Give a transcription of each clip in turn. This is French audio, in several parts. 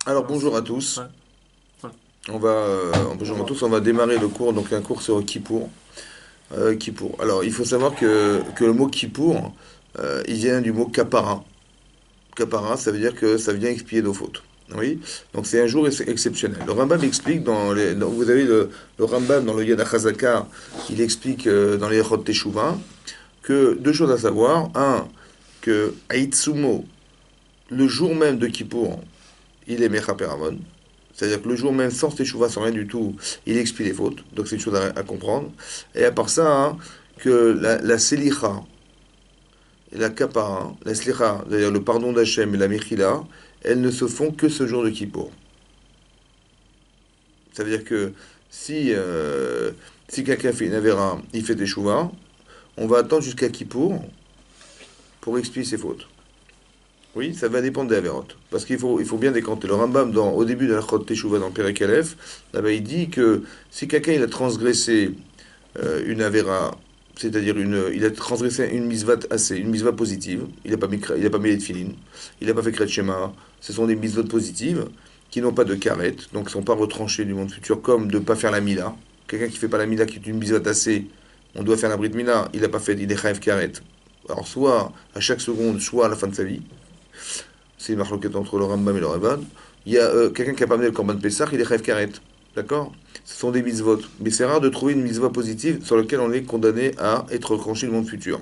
Alors Mince. bonjour à tous. Ouais, ouais. Bonjour à Bonjour. tous. On va démarrer le cours, donc un cours sur Kippour. Kippour. Alors il faut savoir que le mot Kippour, il vient du mot kapara. Kapara, ça veut dire que ça vient expier nos fautes. Oui. Donc c'est un jour exceptionnel. Le Rambam explique vous avez le Rambam dans le Yad HaChazaka, il explique dans les Echot Teshuvah que deux choses à savoir. Un, que Aitsumo, le jour même de Kippour, il est Mechaper Amon. C'est-à-dire que le jour même, sans teshuva, sans rien du tout, il expie les fautes. Donc c'est une chose à comprendre. Et à part ça, hein, que la selicha et la kapara, la selicha, c'est-à-dire le pardon d'Hachem et la mechila, elles ne se font que ce jour de Kippour. Ça veut dire que si quelqu'un fait une avéra, il fait teshuva, on va attendre jusqu'à Kippour pour expier ses fautes. Oui, ça va dépendre des avérotes. Parce qu'il faut bien décanter. Le Rambam, au début de la Chot Teshuvah dans Perek Aleph, là-bas, il dit que si quelqu'un il a transgressé une avéra, c'est-à-dire il a transgressé une misvat assez, une misvat positive, il a pas mis les tefilines, il n'a pas fait Kret Shema, ce sont des misvot positives qui n'ont pas de karet, donc qui ne sont pas retranchées du monde futur, comme de ne pas faire la mila. Quelqu'un qui ne fait pas la mila, qui est une misvat assez, on doit faire la brit mila, il n'a pas fait, il est chayav karet. Alors soit à chaque seconde, soit à la fin de sa vie. C'est une marloquette entre le Rambam et le Ravad. Il y a quelqu'un qui n'a pas amené le Korban Pessah, il est Chayav Karet. D'accord. Ce sont des mitzvot. Mais c'est rare de trouver une mitzvah positive sur laquelle on est condamné à être retranché du monde futur.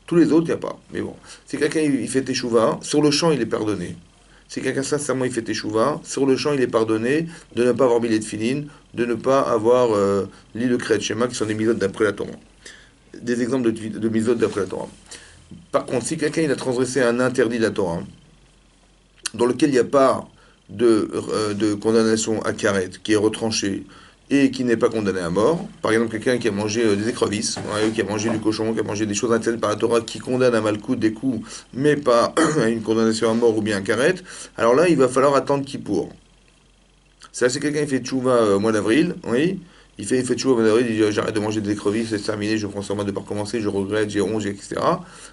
Tous les autres, il n'y a pas. Mais bon, si quelqu'un il fait teshuva, sur le champ, il est pardonné. Si quelqu'un sincèrement il fait teshuva, sur le champ, il est pardonné de ne pas avoir mis les tefilines, de ne pas avoir lu le Kriyat Shema, qui sont des mitzvot d'après la Torah. Des exemples de mitzvot d'après la Torah. Par contre, si quelqu'un il a transgressé un interdit de la Torah, dans lequel il n'y a pas de condamnation à carette, qui est retranché et qui n'est pas condamné à mort. Par exemple, quelqu'un qui a mangé des écrevisses, ouais, qui a mangé du cochon, qui a mangé des choses interdites par la Torah, qui condamne à malcoute des coups, mais pas à une condamnation à mort ou bien à carette. Alors là, il va falloir attendre Kippour. Ça, c'est quelqu'un qui fait tchouva au mois d'avril, oui. Il fait tchouva au mois d'avril, il dit j'arrête de manger des écrevisses, c'est terminé, je prends sur moi de ne pas recommencer, je regrette, j'ai ronge, etc.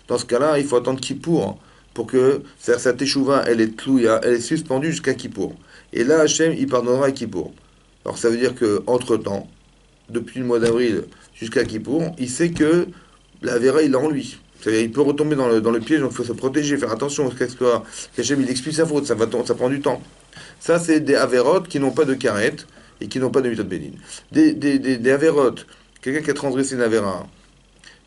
Dans ce cas-là, il faut attendre Kippour pour que sa teshuva, elle est tlouya, elle est suspendue jusqu'à Kippour. Et là, Hachem, il pardonnera à Kippour. Alors ça veut dire que entre-temps, depuis le mois d'avril jusqu'à Kippour, il sait que la Vera, il est en lui. C'est-à-dire, il peut retomber dans le piège, donc il faut se protéger, faire attention, parce qu'Hachem, il explique sa faute, ça prend du temps. Ça, c'est des avérotes qui n'ont pas de carette et qui n'ont pas de méthode bénigne. Des avérotes, quelqu'un qui a transgressé une avéra,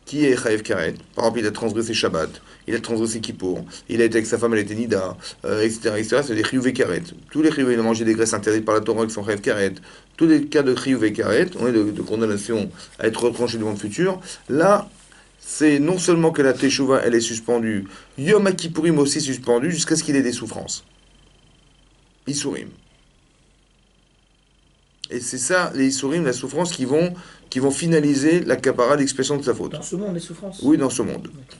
qui est Chayev Karet. Par exemple, il a transgressé Shabbat, il a transgressé Kippour, il a été avec sa femme, elle était Nida, etc., etc. C'est des Chiyuv Karet. Tous les Chiyuv, il a mangé des graisses interdites par la Torah qui sont Chayev Karet. Tous les cas de Chiyuv Karet, de condamnation à être retranché du monde futur, là, c'est non seulement que la Teshuvah, elle est suspendue, Yom Kippourim aussi suspendu, jusqu'à ce qu'il ait des souffrances. Isurim. Et c'est ça, les Isurim, la souffrance, qui vont finaliser la capara, l'expression de sa faute. Dans ce monde, les souffrances. Oui, dans ce monde. D'accord.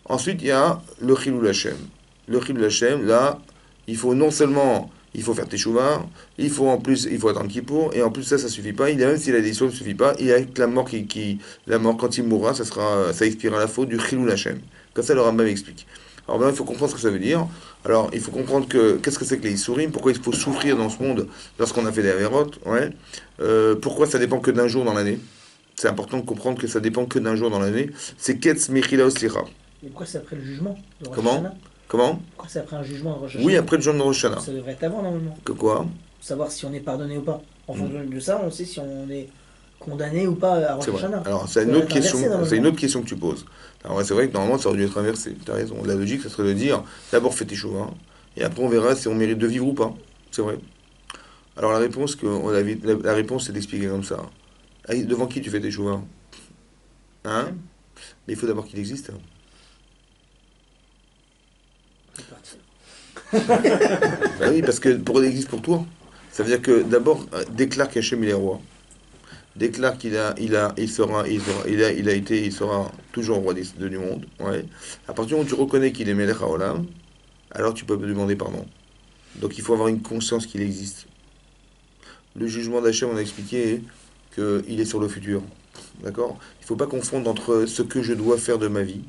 Ensuite, il y a le Chilul Hashem. Le Chilul Hashem, là, il faut non seulement il faut faire Teshuvah, il faut attendre Kippour, et en plus ça suffit pas. Même s'il a des souls, ça suffit pas. Il y a la mort la mort quand il mourra, ça expirera la faute du Chilul Hashem. Comme ça, le Rambam explique. Alors maintenant, il faut comprendre ce que ça veut dire. Alors, il faut comprendre qu'est-ce que c'est que les Issourim, pourquoi il faut souffrir dans ce monde lorsqu'on a fait des Avérotes, ouais. Pourquoi ça dépend que d'un jour dans l'année. C'est important de comprendre que ça dépend que d'un jour dans l'année. C'est Ketz Mechila Oslicha. Et pourquoi c'est après le jugement de Rosh Comment? Hashanah? Comment? Pourquoi c'est après un jugement de Rosh Oui, Hashanah? après le jour de Rosh Hashanah. Ça devrait être avant, normalement. Que quoi? Savoir si on est pardonné ou pas. En Hmm. fonction de ça, on sait si on est condamné ou pas à Rosh C'est vrai. Hashanah. Alors, Ça devrait être inversé, c'est une normalement. autre question que tu poses. Alors, ouais, c'est vrai que normalement, ça aurait dû être inversé. Tu as raison. La logique, ça serait de dire d'abord fais tes choux, hein, et après on verra si on mérite de vivre ou pas. C'est vrai. Alors, la réponse, c'est d'expliquer comme ça. Ah, devant qui tu fais tes choux, hein? Hein? Hachem, Mais il faut d'abord qu'il existe, hein. c'est parti. Bah oui, parce que pour il existe pour toi. Ça veut dire que d'abord, déclare qu'Hachem il est roi. Déclare il sera toujours roi du monde. Ouais. À partir du moment où tu reconnais qu'il est Melech HaOlam, alors tu peux lui demander pardon. Donc il faut avoir une conscience qu'il existe. Le jugement d'Hachem, on a expliqué qu'il est sur le futur. D'accord? Il ne faut pas confondre entre ce que je dois faire de ma vie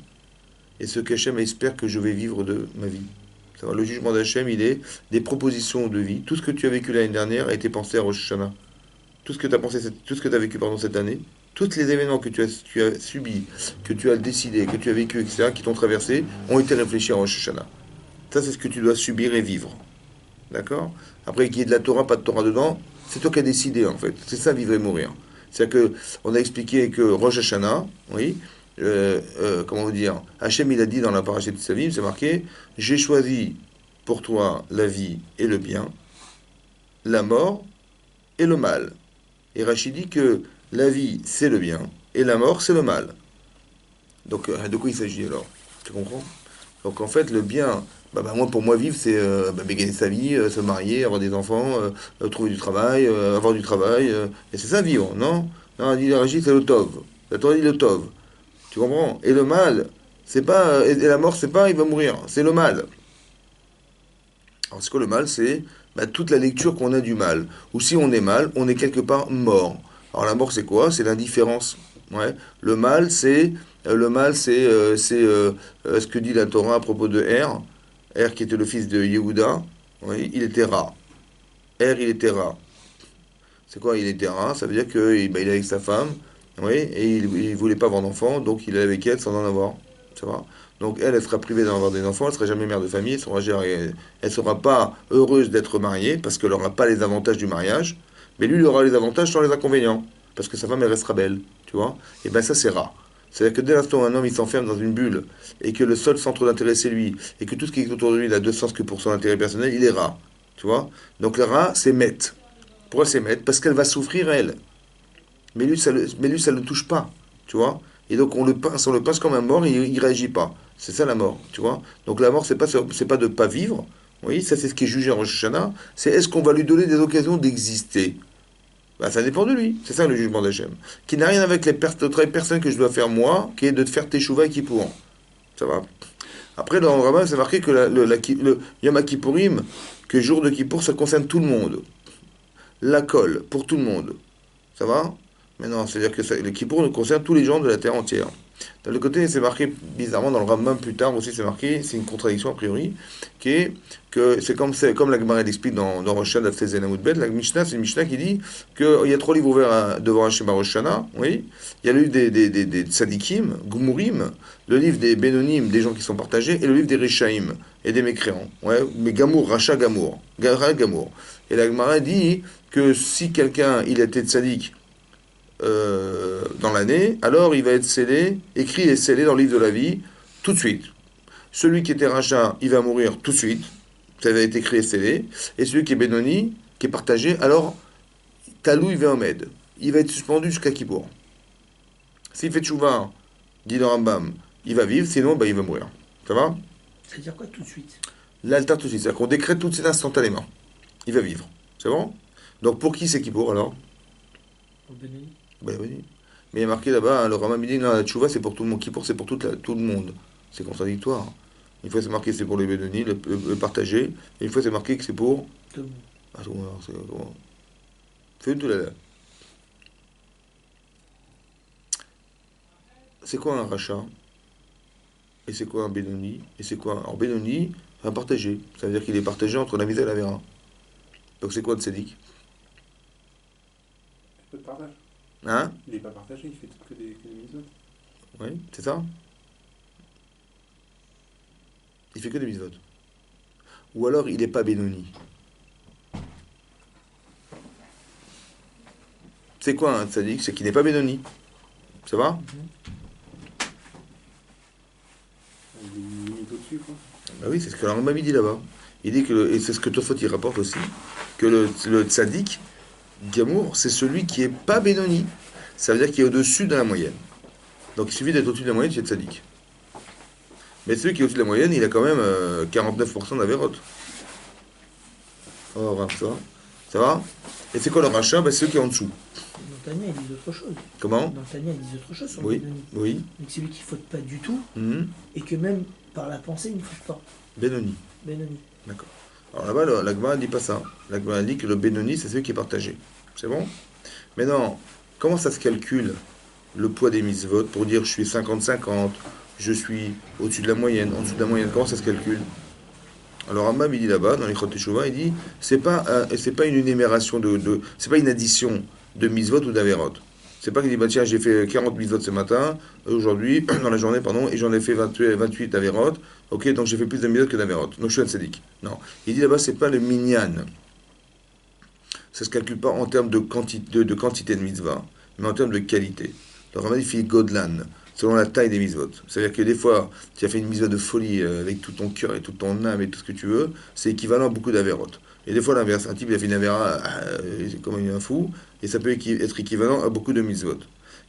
et ce qu'Hachem espère que je vais vivre de ma vie. Ça va, le jugement d'Hachem, il est des propositions de vie. Tout ce que tu as vécu l'année dernière a été pensé à Rosh Hashanah. Tout ce que tu as pensé, tout ce que tu as vécu pendant cette année, tous les événements que tu as subis, que tu as décidé, que tu as vécu, etc., qui t'ont traversé, ont été réfléchis à Rosh Hashanah. Ça, c'est ce que tu dois subir et vivre. D'accord? Après, qu'il y ait de la Torah, pas de Torah dedans, c'est toi qui as décidé, en fait. C'est ça, vivre et mourir. C'est-à-dire que, on a expliqué que Rosh Hashanah, oui, comment vous dire, Hachem, il a dit dans la parachute de sa vie, c'est marqué, j'ai choisi pour toi la vie et le bien, la mort et le mal. Et Rachid dit que la vie, c'est le bien, et la mort, c'est le mal. Donc, de quoi il s'agit alors? Tu comprends? Donc, en fait, le bien, moi, pour moi, vivre, c'est gagner sa vie, se marier, avoir des enfants, trouver du travail, avoir du travail. Et c'est ça, vivre, non? Non, dit Rachid, c'est le tov. La Torah dit le tov. Tu comprends? Et le mal, c'est pas. Et la mort, c'est pas il va mourir, c'est le mal. Alors, c'est quoi le mal? C'est toute la lecture qu'on a du mal. Ou si on est mal, on est quelque part mort. Alors la mort, c'est quoi? C'est l'indifférence. Ouais. Le mal, c'est ce que dit la Torah à propos de Er. Er qui était le fils de Yehuda. Oui, il était rat. Er, il était rat. C'est quoi? Il était rat. Ça veut dire que il est avec sa femme. Oui, et il voulait pas avoir d'enfant, donc il est avec elle sans en avoir. Ça va? Donc elle sera privée d'en avoir des enfants, elle sera jamais mère de famille, elle sera pas heureuse d'être mariée parce qu'elle n'aura pas les avantages du mariage, mais lui il aura les avantages sans les inconvénients, parce que sa femme elle restera belle, tu vois? Et ben ça c'est rare. C'est-à-dire que dès l'instant où un homme il s'enferme dans une bulle et que le seul centre d'intérêt c'est lui et que tout ce qui est autour de lui n'a de sens que pour son intérêt personnel, il est rat, tu vois? Donc le rat c'est Met. Pourquoi c'est Met? Parce qu'elle va souffrir elle. Mais lui, ça le touche pas, tu vois. Et donc on le pince comme un mort, et il réagit pas. C'est ça la mort, tu vois. Donc la mort, c'est pas de pas vivre. Oui, ça c'est ce qui est jugé en Rosh Hashanah. C'est est-ce qu'on va lui donner des occasions d'exister? Ça dépend de lui. C'est ça le jugement d'Hachem. Qui n'a rien avec le travail personnel que je dois faire moi, qui est de te faire teshuva et Kippourim. Ça va. Après, dans le rabbin, c'est marqué que le Yom Kippourim, que jour de Kippour, ça concerne tout le monde. La colle, pour tout le monde. Ça va? Mais non, c'est-à-dire que le Kippour nous concerne tous les gens de la terre entière. D'un autre côté, c'est marqué bizarrement dans le Rambam plus tard aussi, c'est marqué, c'est une contradiction a priori, qui est que c'est comme la Gemara l'explique dans Rosh Hashanah Fezen Amoudbet, la Mishnah, c'est une Mishnah qui dit qu'il y a 3 livres ouverts devant Hachem à Rosh Hashanah, oui. Il y a le livre des tzadikim, Gumurim, le livre des Benonim, des gens qui sont partagés, et le livre des Rechaim, et des mécréants. Ouais, mais Gamour, Racha Gamour, Gamour. Et la Gemara dit que si quelqu'un, il était tzadik, dans l'année, alors il va être scellé, écrit et scellé dans le livre de la vie, tout de suite. Celui qui était rachat, il va mourir tout de suite, ça va être écrit et scellé, et celui qui est Benoni, qui est partagé, alors, Talou, il va en aide. Il va être suspendu jusqu'à Kippour. S'il fait tchouva, dit le Rambam, il va vivre, sinon, il va mourir. Ça va? C'est-à-dire quoi tout de suite? L'altar tout de suite, c'est-à-dire qu'on décrète tout de suite instantanément. Il va vivre. C'est bon? Donc pour qui c'est Kippour alors? Pour le Benoni. Oui. Mais il y a marqué là-bas, le Rambam dit non, la tchouva c'est pour tout le monde, Kippour c'est pour tout le monde. C'est contradictoire. Une fois c'est marqué c'est pour les Bédoni, le partager, et une fois c'est marqué que c'est pour. Tout le monde. Ah, tout le monde, c'est comment? Fais tout là. C'est quoi un rachat? Et c'est quoi un Bédoni? Et c'est quoi? Alors Bédoni, un partagé. Ça veut dire qu'il est partagé entre la misère et la vera. Donc c'est quoi le tzaddik? Peu de partage. Hein? Il n'est pas partagé, il fait que des mitzvot. Oui, c'est ça? Il fait que des mitzvot. Ou alors il n'est pas Bénoni. C'est quoi un tzaddik? C'est qu'il n'est pas Bénoni. Ça va? Il est limite au-dessus, quoi. Bah oui, c'est ce que la Rambam dit là-bas. Il dit que, et c'est ce que Tosfot il rapporte aussi, que le tzaddik, Gamour, c'est celui qui est pas Bénoni. Ça veut dire qu'il est au-dessus de la moyenne. Donc il suffit d'être au-dessus de la moyenne, tu es tzaddik. Mais celui qui est au-dessus de la moyenne, il a quand même 49% d'avérote. Oh, ça va? Ça va? Et c'est quoi le rachat? C'est ceux qui est en dessous. Dans Tania, ils disent autre chose. Comment? Dans Tania, ils disent autre chose sur le Oui, Benoni. oui. Donc c'est lui qui ne faute pas du tout, Mhm. et que même par la pensée, il ne faute pas. Benoni. Benoni. D'accord. Alors là-bas, la Gemara ne dit pas ça. La Gemara dit que le Benoni, c'est celui qui est partagé. C'est bon? Maintenant, comment ça se calcule le poids des mitzvot pour dire je suis 50-50, je suis au-dessus de la moyenne, en dessous de la moyenne? Comment ça se calcule? Alors Rambam, il dit là-bas, dans les Chot Teshuvah, il dit, c'est pas une énumération c'est pas une addition de mitzvot ou d'averot. C'est pas qu'il dit, bah tiens, j'ai fait 40 mitzvot ce matin, aujourd'hui, dans la journée, pardon, et j'en ai fait 28 averot, ok, donc j'ai fait plus de mitzvot que d'averot. Donc je suis un tzaddik. Non. Il dit là-bas, c'est pas le minyan. Ça se calcule pas en termes de quantité de mitzvah, mais en termes de qualité. Le Rambam, il fait Godlan, selon la taille des mitzvot. C'est-à-dire que des fois, tu as fait une mitzvah de folie avec tout ton cœur et toute ton âme et tout ce que tu veux, c'est équivalent à beaucoup d'avérotes. Et des fois, l'inverse, un type, il a fait une avéra comme un fou, et ça peut être équivalent à beaucoup de mitzvot.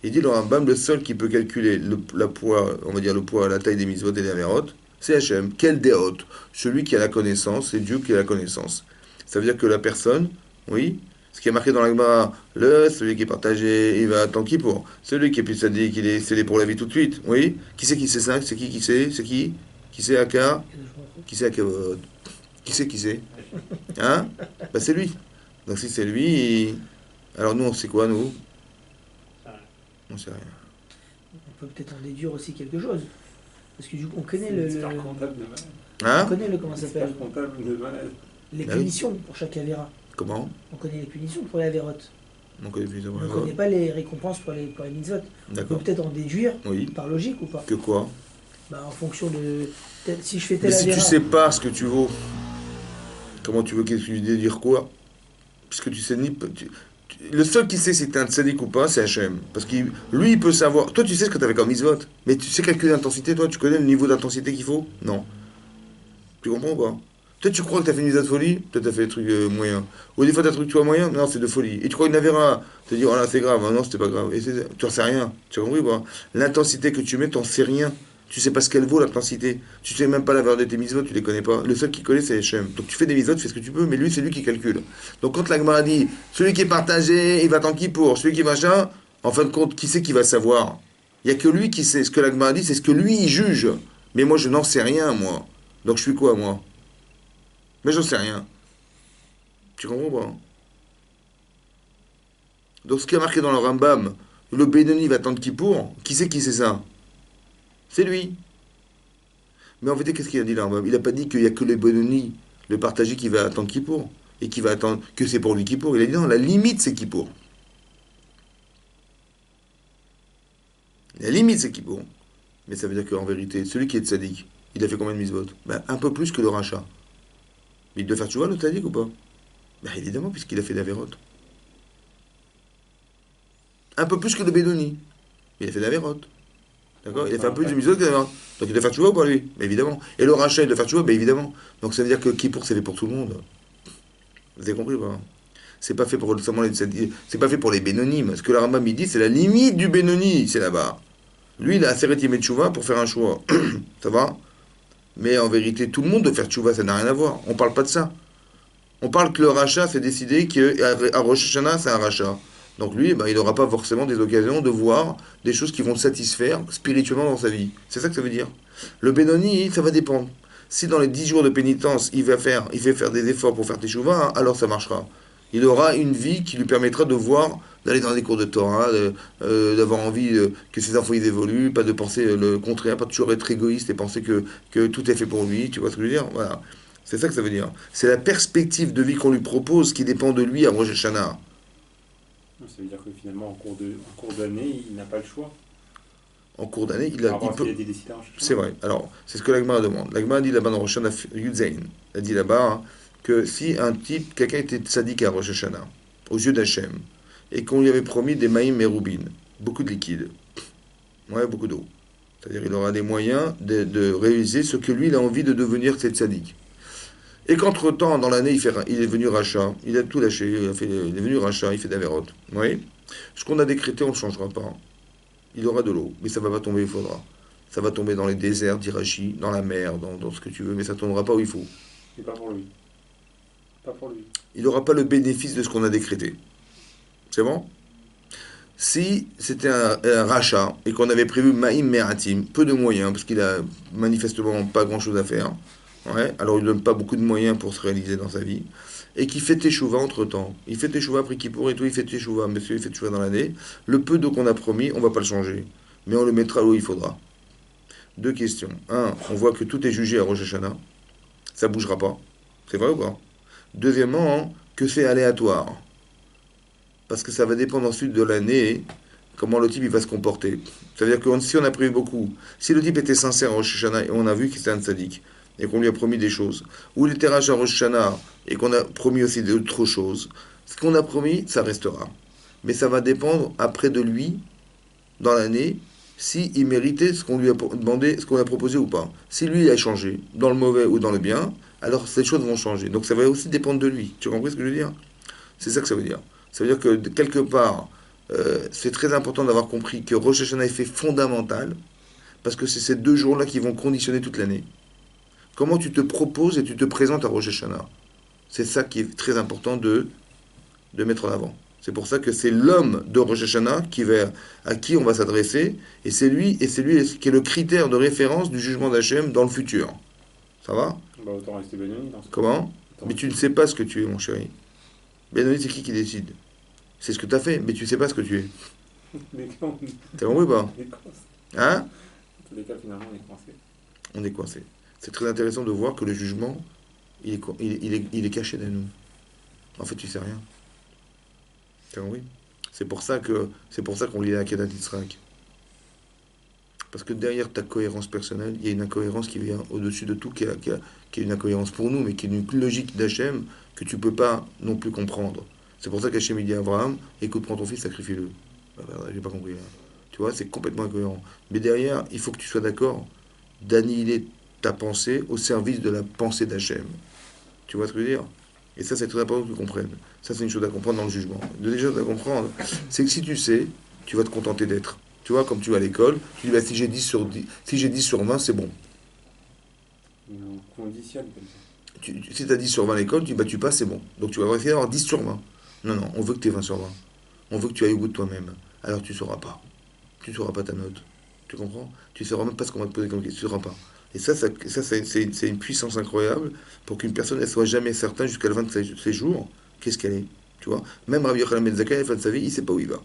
Il dit, le Rambam, le seul qui peut calculer le poids, on va dire le poids, la taille des mitzvot et des avérotes, c'est Hachem. Quel déhot? Celui qui a la connaissance, c'est Dieu qui a la connaissance. Ça veut dire que la personne, oui, ce qui est marqué dans la Gemara, celui qui est partagé, il va attendre qui pour. Celui qui est plus sadique, il est scellé pour la vie tout de suite. Oui. Qui c'est ça? C'est qui sait? C'est qui? Qui c'est Aka? Qui c'est Akavod? Qui c'est? Hein? Bah c'est lui. Donc si c'est lui, alors nous on sait quoi nous? On sait rien. On peut peut-être en déduire aussi quelque chose. Parce que du coup, on connaît Expert comptable de malade. Hein? on connaît comment ça s'appelle, Expert comptable de malade. les Ah oui. punitions pour chaque avéra. Comment? On connaît les punitions pour les avérotes. On connaît plus ou On moins. ne connaît pas les récompenses pour les mitzvot. On peut D'accord. peut-être en déduire Oui. par logique ou pas. Que quoi? Bah, en fonction de. Si je fais Mais tel si tu avéra. sais pas ce que tu vaux, comment tu veux que tu dire quoi? Puisque tu sais ni. Le seul qui sait si t'es un tzaddik ou pas, c'est Hachem. Parce que lui, il peut savoir. Toi, tu sais ce que tu as fait comme mitzvot. Mais tu sais calculer l'intensité, toi, tu connais le niveau d'intensité qu'il faut? Non. Tu comprends ou pas? Peut-être tu crois que tu as fait une mitzvah de folie, peut-être tu as fait des trucs moyens. Ou des fois tu as des trucs tu vois moyens, non, c'est de folie. Et tu crois une avéra, tu te dis, oh là, c'est grave, non, c'était pas grave. Et tu en sais rien. Tu as compris ou pas? L'intensité que tu mets, t'en sais rien. Tu sais pas ce qu'elle vaut, l'intensité. Tu sais même pas la valeur de tes mitzvot, tu les connais pas. Le seul qui connaît, c'est Hachem. Donc tu fais des mitzvot, tu fais ce que tu peux, mais lui, c'est lui qui calcule. Donc quand la Gemara dit, celui qui est partagé, il va tant qu'il pour, celui qui est machin, en fin de compte, qui c'est qui va savoir? Il y a que lui qui sait. Ce que la Gemara dit, c'est ce que lui, il juge. Mais moi, je n'en sais rien, moi. Donc je suis quoi, moi? Mais j'en sais rien. Tu comprends pas? Donc ce qui est marqué dans le Rambam, le Benoni va attendre Kippour, qui c'est ça? C'est lui. Mais en fait, qu'est-ce qu'il a dit le Rambam? Il n'a pas dit qu'il n'y a que le Benoni, le partagé, qui va attendre Kippour, et qui va attendre que c'est pour lui Kippour. Il a dit non, la limite c'est Kippour. La limite c'est Kippour. Mais ça veut dire qu'en vérité, celui qui est tzaddik, il a fait combien de mitzvot? Ben, un peu plus que le rachat. Mais il doit faire tu vois le tzaddik ou pas? Ben évidemment, puisqu'il a fait d'avérote. Un peu plus que le Bédoni. Il a fait d'avérote. D'accord? Il a fait un peu plus de mitzvot que d'avérote. Donc il doit faire tu vois ou pas lui? Ben évidemment. Et le rachat, il doit faire tu vois? Ben évidemment. Donc ça veut dire que Kippour, c'est fait pour tout le monde. Vous avez compris ou pas? C'est pas fait pour seulement les tzaddik. C'est pas fait pour les Bénonymes. Ce que le Rambam il dit, c'est la limite du Bénoni, c'est là-bas. Lui, il a Aseret Yemei Teshuvah pour faire un choix. Ça va? Mais en vérité, tout le monde doit faire tchouva, ça n'a rien à voir. On parle pas de ça. On parle que le rachat, c'est décidé qu'à Rosh Hashanah, c'est un rachat. Donc lui, ben, il n'aura pas forcément des occasions de voir des choses qui vont le satisfaire spirituellement dans sa vie. C'est ça que ça veut dire. Le Benoni, ça va dépendre. Si dans les 10 jours de pénitence, il fait faire des efforts pour faire teshuvah, alors ça marchera. Il aura une vie qui lui permettra de voir, d'aller dans des cours de Torah, d'avoir envie que ses enfants ils évoluent, pas de penser le contraire, pas toujours être égoïste et penser que tout est fait pour lui, tu vois ce que je veux dire? Voilà. C'est ça que ça veut dire. C'est la perspective de vie qu'on lui propose qui dépend de lui à Rosh Hashanah. Ça veut dire que finalement, en cours d'année, il n'a pas le choix. En cours d'année, il Par rapport à ce peut... qu'il a été décidé en C'est vrai. Alors, c'est ce que l'Agma demande. L'Agma dit là-bas dans Rosh Hashanah Yudzain, elle dit là-bas hein, que si quelqu'un était tzaddik à Rosh Hashanah, aux yeux d'Hachem, et qu'on lui avait promis des maïm et roubines, beaucoup de liquide, ouais, beaucoup d'eau. C'est-à-dire il aura des moyens de réaliser ce que lui, il a envie de devenir cette tzaddik. Et qu'entre-temps, dans l'année, il est venu rachat, il a tout lâché, il est venu rachat, il fait d'avérote. Oui. Ce qu'on a décrété, on ne changera pas. Il aura de l'eau, mais ça ne va pas tomber, il faudra. Ça va tomber dans les déserts d'Irachi, dans la mer, dans ce que tu veux, mais ça ne tombera pas où il faut. Et pas pour lui. Pas pour lui. Il n'aura pas le bénéfice de ce qu'on a décrété. C'est bon? Si c'était un rachat et qu'on avait prévu Maïm Meratim, peu de moyens, parce qu'il a manifestement pas grand-chose à faire, ouais, alors il ne donne pas beaucoup de moyens pour se réaliser dans sa vie, et qui fait Teshuvah entre-temps. Il fait Teshuvah après Kippour et tout, il fait Teshuvah, monsieur, il fait Teshuvah dans l'année. Le peu d'eau qu'on a promis, on ne va pas le changer, mais on le mettra où il faudra. Deux questions. Un, on voit que tout est jugé à Rosh Hashanah. Ça ne bougera pas. C'est vrai ou pas? Deuxièmement, que c'est aléatoire. Parce que ça va dépendre ensuite de l'année, comment le type il va se comporter. Ça veut dire que si on a prévu beaucoup, si le type était sincère en Rosh Hashanah et on a vu qu'il était un tzaddik, et qu'on lui a promis des choses, ou il était rachat en Rosh Hashanah et qu'on a promis aussi d'autres choses, ce qu'on a promis, ça restera. Mais ça va dépendre après de lui, dans l'année, si il méritait ce qu'on lui a demandé, ce qu'on a proposé ou pas. Si lui il a changé, dans le mauvais ou dans le bien, alors ces choses vont changer. Donc ça va aussi dépendre de lui. Tu as compris ce que je veux dire? C'est ça que ça veut dire. Ça veut dire que quelque part, c'est très important d'avoir compris que Rosh Hashanah est fait fondamental, parce que c'est ces 2 jours-là qui vont conditionner toute l'année. Comment tu te proposes et tu te présentes à Rosh Hashanah. C'est ça qui est très important de mettre en avant. C'est pour ça que c'est l'homme de Rosh Hashanah à qui on va s'adresser, et c'est lui qui est le critère de référence du jugement d'Hachem dans le futur. Ça va? Bah, autant rester Benoni dans ce cas. Comment? Autant Mais tu ne rester- sais pas ce que tu es, mon chéri. Benoni, c'est qui décide? C'est ce que tu as fait, mais tu ne sais pas ce que tu es. Mais quand T'as compris ou pas? on est coincé. Hein? Dans tous les cas, finalement, on est coincé. On est coincé. C'est très intéressant de voir que le jugement, il est caché de nous. En fait, tu sais rien. T'as compris? C'est pour ça qu'on lit la Kedat d'Israël. Parce que derrière ta cohérence personnelle, il y a une incohérence qui vient au-dessus de tout, qui est une incohérence pour nous, mais qui est une logique d'Hachem que tu ne peux pas non plus comprendre. C'est pour ça qu'Hachem il dit à Abraham, écoute, prends ton fils, sacrifie-le. J'ai pas compris. Hein. Tu vois, c'est complètement incohérent. Mais derrière, il faut que tu sois d'accord d'annihiler ta pensée au service de la pensée d'Hachem. Tu vois ce que je veux dire? Et ça, c'est très important que tu comprennes. Ça, c'est une chose à comprendre dans le jugement. Deuxième chose à comprendre, c'est que si tu sais, tu vas te contenter d'être. Tu vois, comme tu vas à l'école, tu dis, bah, si j'ai 10 sur 10, si j'ai 10 sur 20, c'est bon. Mais on conditionne comme ça. Si tu as 10 sur 20 à l'école, tu dis, bah, tu passes, c'est bon. Donc tu vas essayer d'avoir 10 sur 20. Non, non, on veut que tu aies 20 sur 20. On veut que tu ailles au bout de toi-même. Alors tu ne sauras pas. Tu ne sauras pas ta note. Tu comprends? Tu ne sauras même pas ce qu'on va te poser comme question. Tu ne sauras pas. Et ça c'est une puissance incroyable pour qu'une personne ne soit jamais certaine jusqu'à la fin de ses jours, qu'est-ce qu'elle est. Tu vois? Même Rabbi Yochanan Ben Zakkai, à la fin de sa vie, il ne sait pas où il va.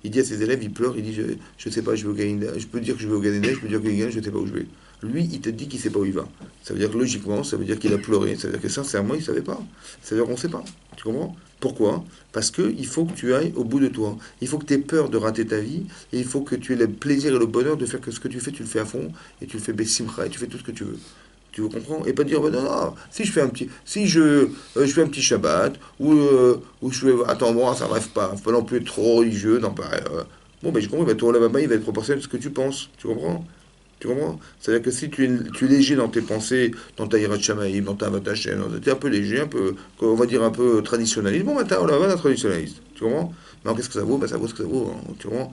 Il dit à ses élèves, il pleure, il dit, je ne sais pas, je vais au Gaïna, je peux dire que je vais au Gaïna, je peux dire que je ne sais pas où je vais. Lui, il te dit qu'il ne sait pas où il va. Ça veut dire que logiquement, ça veut dire qu'il a pleuré, ça veut dire que sincèrement, il ne savait pas. Ça veut dire qu'on ne sait pas. Tu comprends? Pourquoi? Parce qu'il faut que tu ailles au bout de toi. Il faut que tu aies peur de rater ta vie, et il faut que tu aies le plaisir et le bonheur de faire que ce que tu fais, tu le fais à fond, et tu le fais bessimcha, et tu fais tout ce que tu veux. Tu veux comprendre? Et pas dire, bah, non, non, si je fais un petit Shabbat, ou je fais, attends, bon, ça rêve pas, faut pas non plus être trop religieux, non, pas, bon, ben je comprends, ben, ton là-bas, il va être proportionnel à ce que tu penses, tu comprends? Tu comprends? C'est-à-dire que si tu es léger dans tes pensées, dans ta hirat shamaïm, dans ta avat Hashem, tu es un peu léger, un peu, on va dire un peu traditionnaliste, bon, ben, on va, traditionnaliste, tu comprends? Mais alors, qu'est-ce que ça vaut? Ben, ça vaut ce que ça vaut, hein, tu comprends?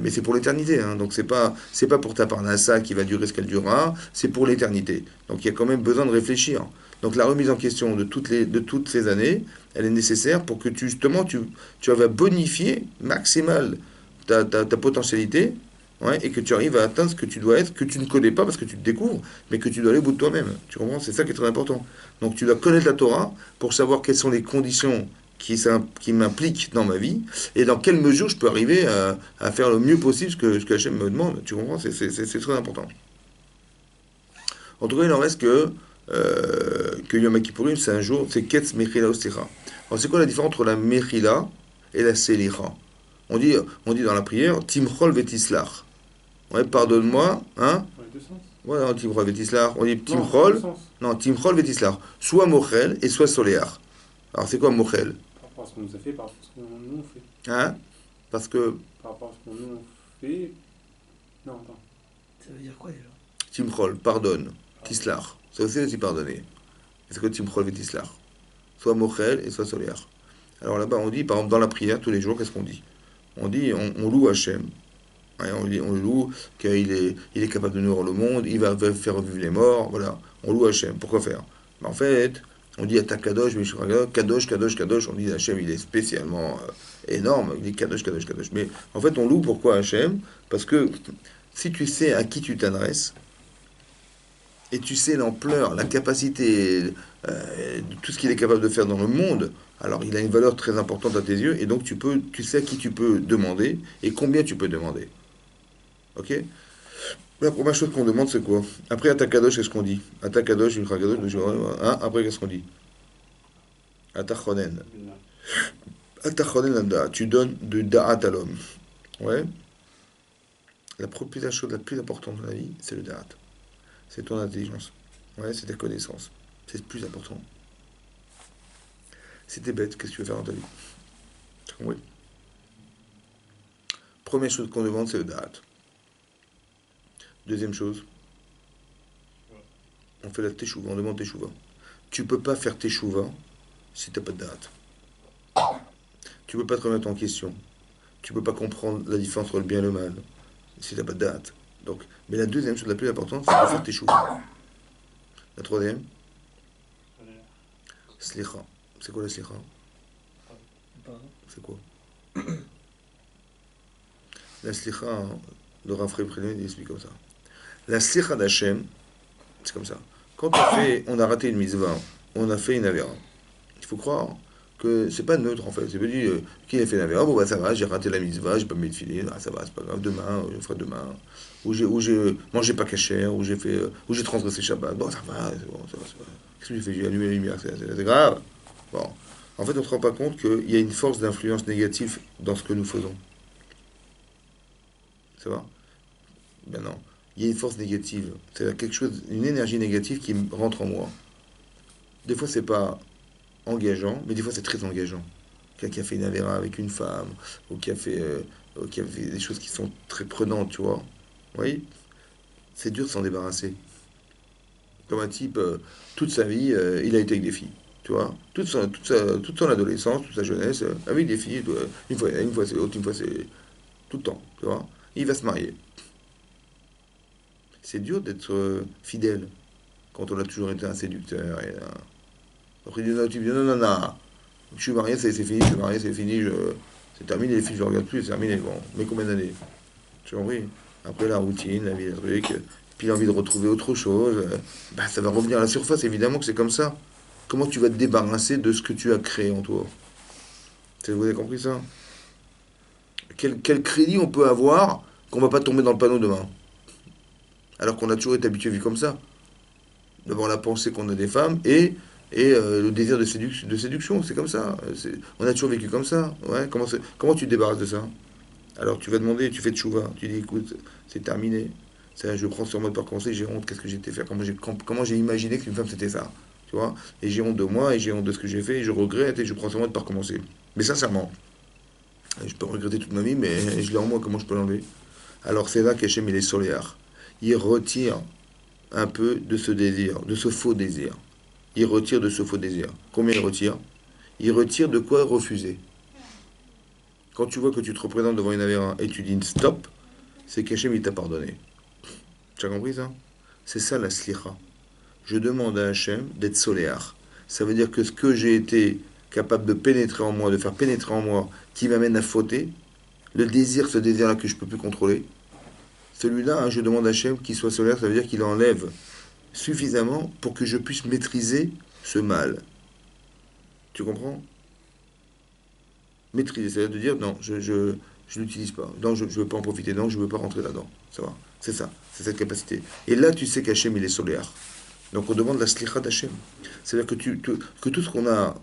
Mais c'est pour l'éternité, hein, donc c'est pas pour ta parnassa qui va durer ce qu'elle durera, c'est pour l'éternité. Donc il y a quand même besoin de réfléchir. Donc la remise en question de toutes ces années, elle est nécessaire pour que justement tu vas bonifier maximal ta potentialité, ouais, et que tu arrives à atteindre ce que tu dois être, que tu ne connais pas parce que tu te découvres, mais que tu dois aller au bout de toi-même. Tu comprends? C'est ça qui est très important. Donc tu dois connaître la Torah pour savoir quelles sont les conditions qui m'impliquent dans ma vie et dans quelle mesure je peux arriver à faire le mieux possible ce que Hachem me demande. Tu comprends? C'est très important. En tout cas, il en reste que Yom Kippourim, c'est un jour, c'est Ketz Mechila Osticha. Alors, c'est quoi la différence entre la Mechila et la Selicha? On dit dans la prière, Timchol Vetislach. Ouais, pardonne-moi, hein? Dans les deux sens? Ouais, non, Timchol Vetislach. On dit Non, dans les deux Timchol, sens. non, Timchol Vetislach. Soit Mochel et soit Soleach. Alors, c'est quoi Mochel? Par rapport à ce qu'on nous a fait, par rapport à ce qu'on nous fait. Hein? Parce que Par rapport à ce qu'on nous fait. Non, attends. Ça veut dire quoi déjà? Timchol, pardonne. Tislach. C'est aussi pardonner. C'est que Timchol Vetislach. Soit Mochel et soit Soleach. Alors là-bas, on dit, par exemple, dans la prière, tous les jours, qu'est-ce qu'on dit? On dit, on loue Hachem. Ouais, on le loue, qu'il est capable de nourrir le monde, il va faire vivre les morts, voilà. On loue Hachem. Pourquoi faire? En fait, on dit à ta Kadosh, Kadosh, Kadosh, Kadosh, on dit Hachem, il est spécialement énorme, il est Kadosh, Kadosh, Kadosh. Mais en fait, on loue pourquoi Hachem? Parce que si tu sais à qui tu t'adresses, et tu sais l'ampleur, la capacité, de tout ce qu'il est capable de faire dans le monde, alors il a une valeur très importante à tes yeux, et donc tu sais à qui tu peux demander, et combien tu peux demander. Ok? La première chose qu'on demande, c'est quoi? Après Atakadosh, qu'est-ce qu'on dit? Atakadosh, Kadosh, hein? Après, qu'est-ce qu'on dit? Atachonen. Atachonen landa. Tu donnes de da'at à l'homme. Ouais. La chose la plus importante dans la vie, c'est le da'at. C'est ton intelligence. Ouais, c'est ta connaissance. C'est le plus important. Si t'es bête, qu'est-ce que tu veux faire dans ta vie? T'as compris? Première chose qu'on demande, c'est le da'at. Deuxième chose, on fait la teshuva, on demande teshuva. Tu peux pas faire teshuva si t'as pas de da'at. Tu peux pas te remettre en question. Tu peux pas comprendre la différence entre le bien et le mal si t'as pas de da'at. Donc, mais la deuxième chose la plus importante, c'est de faire teshuva. La troisième, slicha. C'est quoi la slicha? C'est quoi? La slicha, hein, le Rav Prénom, il explique comme ça. La slicha d'Hachem, c'est comme ça. Quand on a raté une mitzvah, on a fait une avéra. Il faut croire que c'est pas neutre en fait. C'est pas dit qui a fait une avéra, bon bah ça va, j'ai raté la mitzvah, j'ai pas mis de filet, ah, ça va, c'est pas grave, demain, je ferai demain. Ou j'ai mangé pas cachère, ou j'ai transgressé Shabbat, bon ça va, c'est bon, ça va, c'est pas. Qu'est-ce que j'ai fait? J'ai allumé la lumière, c'est grave. Bon. En fait, on ne se rend pas compte qu'il y a une force d'influence négative dans ce que nous faisons. Ça va? Ben non. Il y a une force négative. C'est quelque chose, une énergie négative qui rentre en moi. Des fois, c'est pas engageant, mais des fois, c'est très engageant. Quelqu'un qui a fait une avéra avec une femme, ou qui a fait des choses qui sont très prenantes, tu vois. Oui? C'est dur de s'en débarrasser. Comme un type, toute sa vie, il a été avec des filles. Tu vois? Toute son adolescence, toute sa jeunesse, avec des filles. Une fois c'est l'autre, une fois c'est tout le temps. Tu vois? Il va se marier. C'est dur d'être fidèle quand on a toujours été un séducteur. Après, il dit non, tu dis non, non, non. Je suis marié, c'est fini, je suis marié, c'est fini, c'est terminé, les filles, je ne regarde plus, c'est terminé. Bon, mais combien d'années? Tu as compris? Après, la routine, la vie, le truc, puis l'envie de retrouver autre chose, bah, ça va revenir à la surface, évidemment que c'est comme ça. Comment tu vas te débarrasser de ce que tu as créé en toi? Vous avez compris ça? Quel crédit on peut avoir qu'on va pas tomber dans le panneau demain? Alors qu'on a toujours été habitué à vivre comme ça. D'abord la pensée qu'on a des femmes et le désir de séduction, c'est comme ça. On a toujours vécu comme ça. Ouais, comment tu te débarrasses de ça? Alors tu vas demander, tu fais tchouva, tu dis écoute, c'est terminé. Ça, je prends sur moi de pas recommencer, j'ai honte, qu'est-ce que j'étais fait? Comment j'ai imaginé qu'une femme c'était ça? Tu vois? Et j'ai honte de moi, et j'ai honte de ce que j'ai fait, et je regrette, et je prends sur moi de pas recommencer. Mais sincèrement, je peux regretter toute ma vie, mais je l'ai en moi, comment je peux l'enlever? Alors c'est là qu'Hachem il est soléar. Il retire un peu de ce désir, de ce faux désir. Il retire de ce faux désir. Combien il retire? Il retire de quoi refuser. Quand tu vois que tu te représentes devant une avéra et tu dis stop, c'est qu'Hachem il t'a pardonné. Tu as compris ça? C'est ça la slicha. Je demande à Hachem d'être soléar. Ça veut dire que ce que j'ai été capable de pénétrer en moi, de faire pénétrer en moi, qui m'amène à fauter, le désir, ce désir-là que je ne peux plus contrôler, celui-là, hein, je demande à Hachem qu'il soit solaire, ça veut dire qu'il enlève suffisamment pour que je puisse maîtriser ce mal. Tu comprends? Maîtriser, c'est-à-dire de dire non, je l'utilise pas. Non, je ne veux pas en profiter. Non, je ne veux pas rentrer là-dedans. Ça va? C'est ça, c'est cette capacité. Et là, tu sais qu'Hachem, il est solaire. Donc on demande la slicha d'Hachem. C'est-à-dire que tout ce qu'on a,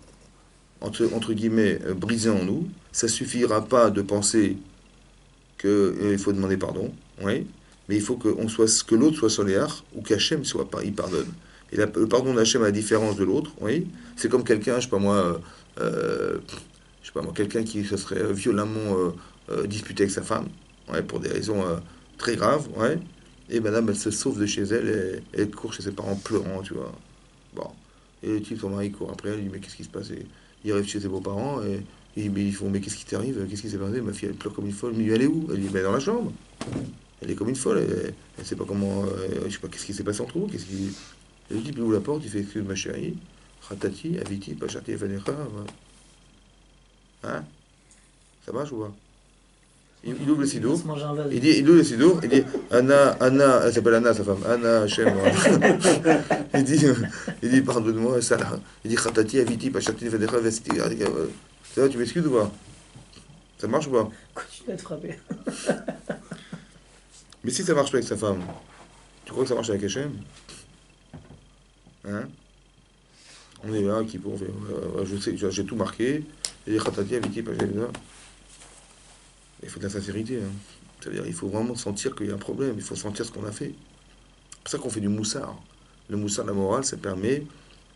entre guillemets, brisé en nous, ça suffira pas de penser qu'il faut demander pardon, oui, mais il faut que l'autre soit solaire ou qu'Hachem soit pas, il pardonne. Et le pardon d'Hachem à la différence de l'autre, oui, c'est comme quelqu'un, je sais pas moi, quelqu'un qui se serait violemment disputé avec sa femme, ouais, pour des raisons très graves, ouais, et madame, elle se sauve de chez elle et elle court chez ses parents pleurant, tu vois. Bon. Et le type, son mari court après elle, il dit, mais qu'est-ce qui se passe? Et il arrive chez ses beaux-parents et ils font, mais qu'est-ce qui t'arrive? Qu'est-ce qui s'est passé? Ma fille, elle pleure comme une folle. Mais elle est où? Elle dit, ben dans la chambre. Elle est comme une folle. Elle sait pas comment. Je sais pas qu'est-ce qui s'est passé entre vous. Et le type, il ouvre la porte, il fait, excuse ma chérie. Ratati, Aviti, Pachati, Fanecha. Hein? Ça marche ou pas? Il ouvre le sido. Il ouvre le sido. Il dit, Anna, elle s'appelle Anna, sa femme. Anna, Hachem. il dit, pardonne-moi, ça. Il dit, Ratati, Aviti, Pachati, Fanecha, Vesti. Ça va, tu m'excuses ou pas? Ça marche ou pas? Continue à te frapper. Mais si ça marche pas avec sa femme, tu crois que ça marche avec Hachem? Hein? On est là, qui on fait, je sais, j'ai tout marqué, et Khatati, Aviti, Pajamina. Il faut de la sincérité. Hein. C'est-à-dire, il faut vraiment sentir qu'il y a un problème, il faut sentir ce qu'on a fait. C'est pour ça qu'on fait du moussard. Le moussard, la morale, ça permet,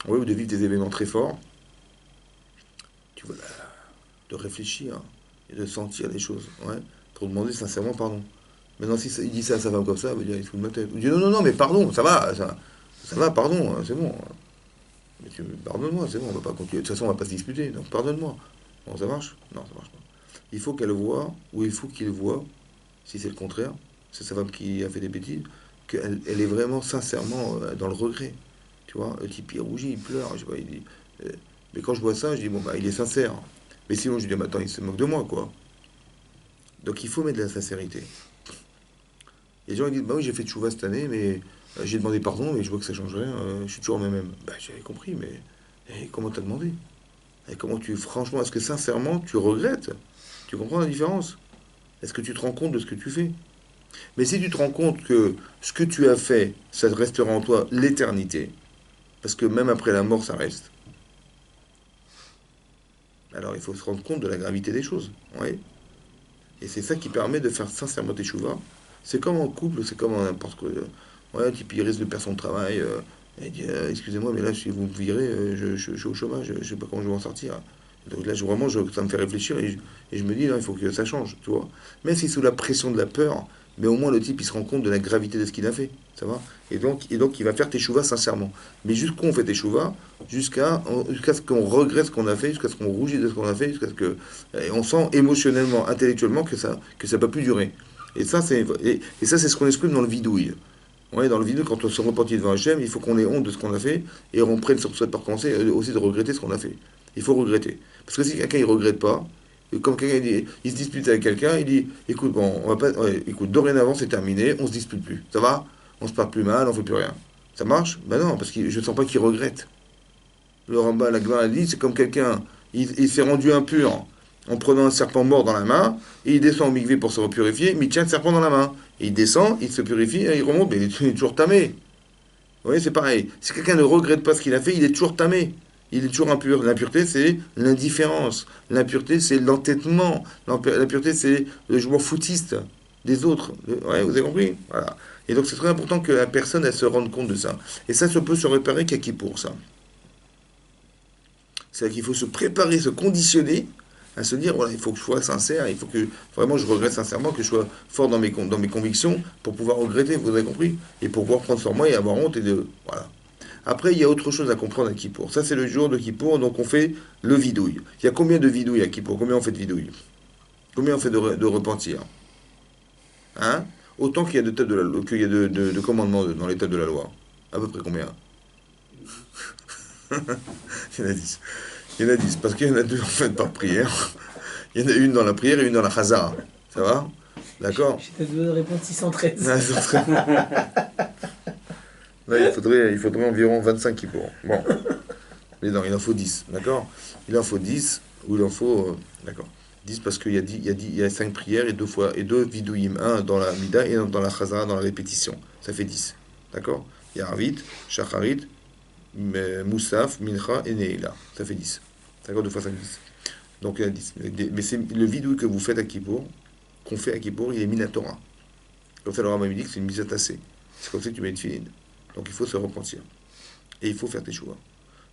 oui, de vivre des événements très forts, tu vois, de réfléchir et de sentir les choses, ouais, pour demander sincèrement pardon. Maintenant, si il dit ça à sa femme comme ça, il veut dire, il se fout de ma tête. Il dit, non, non, non, mais pardon, ça va, pardon, hein, c'est bon. Mais pardonne-moi, c'est bon, on va pas continuer. De toute façon, on va pas se disputer, donc pardonne-moi. Bon, ça marche? Non, ça marche pas. Il faut qu'elle voie, ou il faut qu'il voie, si c'est le contraire, c'est sa femme qui a fait des bêtises, qu'elle est vraiment sincèrement dans le regret. Tu vois, le type il rougit, il pleure, je sais pas, il dit. Mais quand je vois ça, je dis, bon, bah, il est sincère. Mais sinon, je dis, mais attends, il se moque de moi, quoi. Donc il faut mettre de la sincérité. Et les gens ils disent, bah oui, j'ai fait tchouva cette année, mais j'ai demandé pardon, mais je vois que ça change rien, je suis toujours même. Bah j'avais compris, mais comment t'as demandé? Et comment tu, franchement, est-ce que sincèrement tu regrettes? Tu comprends la différence? Est-ce que tu te rends compte de ce que tu fais? Mais si tu te rends compte que ce que tu as fait, ça restera en toi l'éternité, parce que même après la mort, ça reste, alors il faut se rendre compte de la gravité des choses. Oui. Et c'est ça qui permet de faire sincèrement tes chouvas. C'est comme en couple, c'est comme en n'importe quoi. Ouais, un type il risque de perdre son travail. Il dit excusez-moi, mais là, si vous me virez, je suis au chômage, je sais pas comment je vais en sortir. Donc là, vraiment, ça me fait réfléchir et je me dis, là, il faut que ça change, tu vois. Même si sous la pression de la peur, mais au moins le type, il se rend compte de la gravité de ce qu'il a fait, ça va. Et donc, il va faire tes chouvas sincèrement. Mais jusqu'où on fait tes chouvas? Jusqu'à ce qu'on regrette ce qu'on a fait, jusqu'à ce qu'on rougisse de ce qu'on a fait, jusqu'à ce que et on sent émotionnellement, intellectuellement que ça peut plus durer. Et ça, c'est ce qu'on exprime dans le vidouille. Ouais, dans le vidéo, quand on se repentit devant Hachem, il faut qu'on ait honte de ce qu'on a fait et on prenne sur soi de penser aussi de regretter ce qu'on a fait. Il faut regretter. Parce que si quelqu'un il regrette pas, comme quelqu'un il se dispute avec quelqu'un, il dit écoute, bon, on va pas, ouais, écoute, dorénavant c'est terminé, on se dispute plus. Ça va? On se parle plus mal, on fait plus rien. Ça marche? Ben non, parce que je ne sens pas qu'il regrette. Le Rambam, la Gemara dit c'est comme quelqu'un, il s'est rendu impur en prenant un serpent mort dans la main, et il descend au mikvé pour se repurifier, mais il tient le serpent dans la main. Et il descend, il se purifie, et il remonte, mais il est toujours tamé. Vous voyez, c'est pareil. Si quelqu'un ne regrette pas ce qu'il a fait, il est toujours tamé. Il est toujours impur. L'impureté, c'est l'indifférence. L'impureté, c'est l'entêtement. L'impureté, c'est le joueur foutiste des autres. Ouais, vous avez compris? Voilà. Et donc, c'est très important que la personne, elle se rende compte de ça. Et ça peut se réparer qu'à qui pour ça. C'est-à-dire qu'il faut se préparer, se conditionner à se dire, voilà, il faut que je sois sincère, il faut que vraiment je regrette sincèrement, que je sois fort dans mes convictions pour pouvoir regretter, vous avez compris, et pour pouvoir prendre sur moi et avoir honte et de... Voilà. Après, il y a autre chose à comprendre à Kippour. Ça, c'est le jour de Kippour, donc on fait le vidouille. Il y a combien de vidouilles à Kippour? Combien on fait de vidouille? Combien on fait de repentir? Hein? Autant qu'il y a de, têtes de la, qu'il y a de commandements dans les têtes de la loi. À peu près combien? Il y en a 10. Il y en a 10, parce qu'il y en a deux en fait par prière. Il y en a une dans la prière et une dans la chazara. Ça va? D'accord? J'étais de répondre 613. Là, il faudrait environ 25 kippours. Bon. Mais non, il en faut 10. D'accord? Il en faut 10, ou il en faut. D'accord. 10 parce qu'il y a 5 prières et deux vidouim. Un dans la mida et un dans la chazara, dans la répétition. Ça fait 10. D'accord? Il y a Arvit, Shacharit, Moussaf, Mincha et Neila. Ça fait 10. D'accord? 2 fois 5, 10. Donc il y a 10. Mais c'est le vidouille que vous faites à Kippour, qu'on fait à Kippour, il est Minatora. Comme ça, le Rambam dit que c'est une mise à tasser. C'est comme ça que tu mets une filine. Donc il faut se repentir. Et il faut faire teshuva.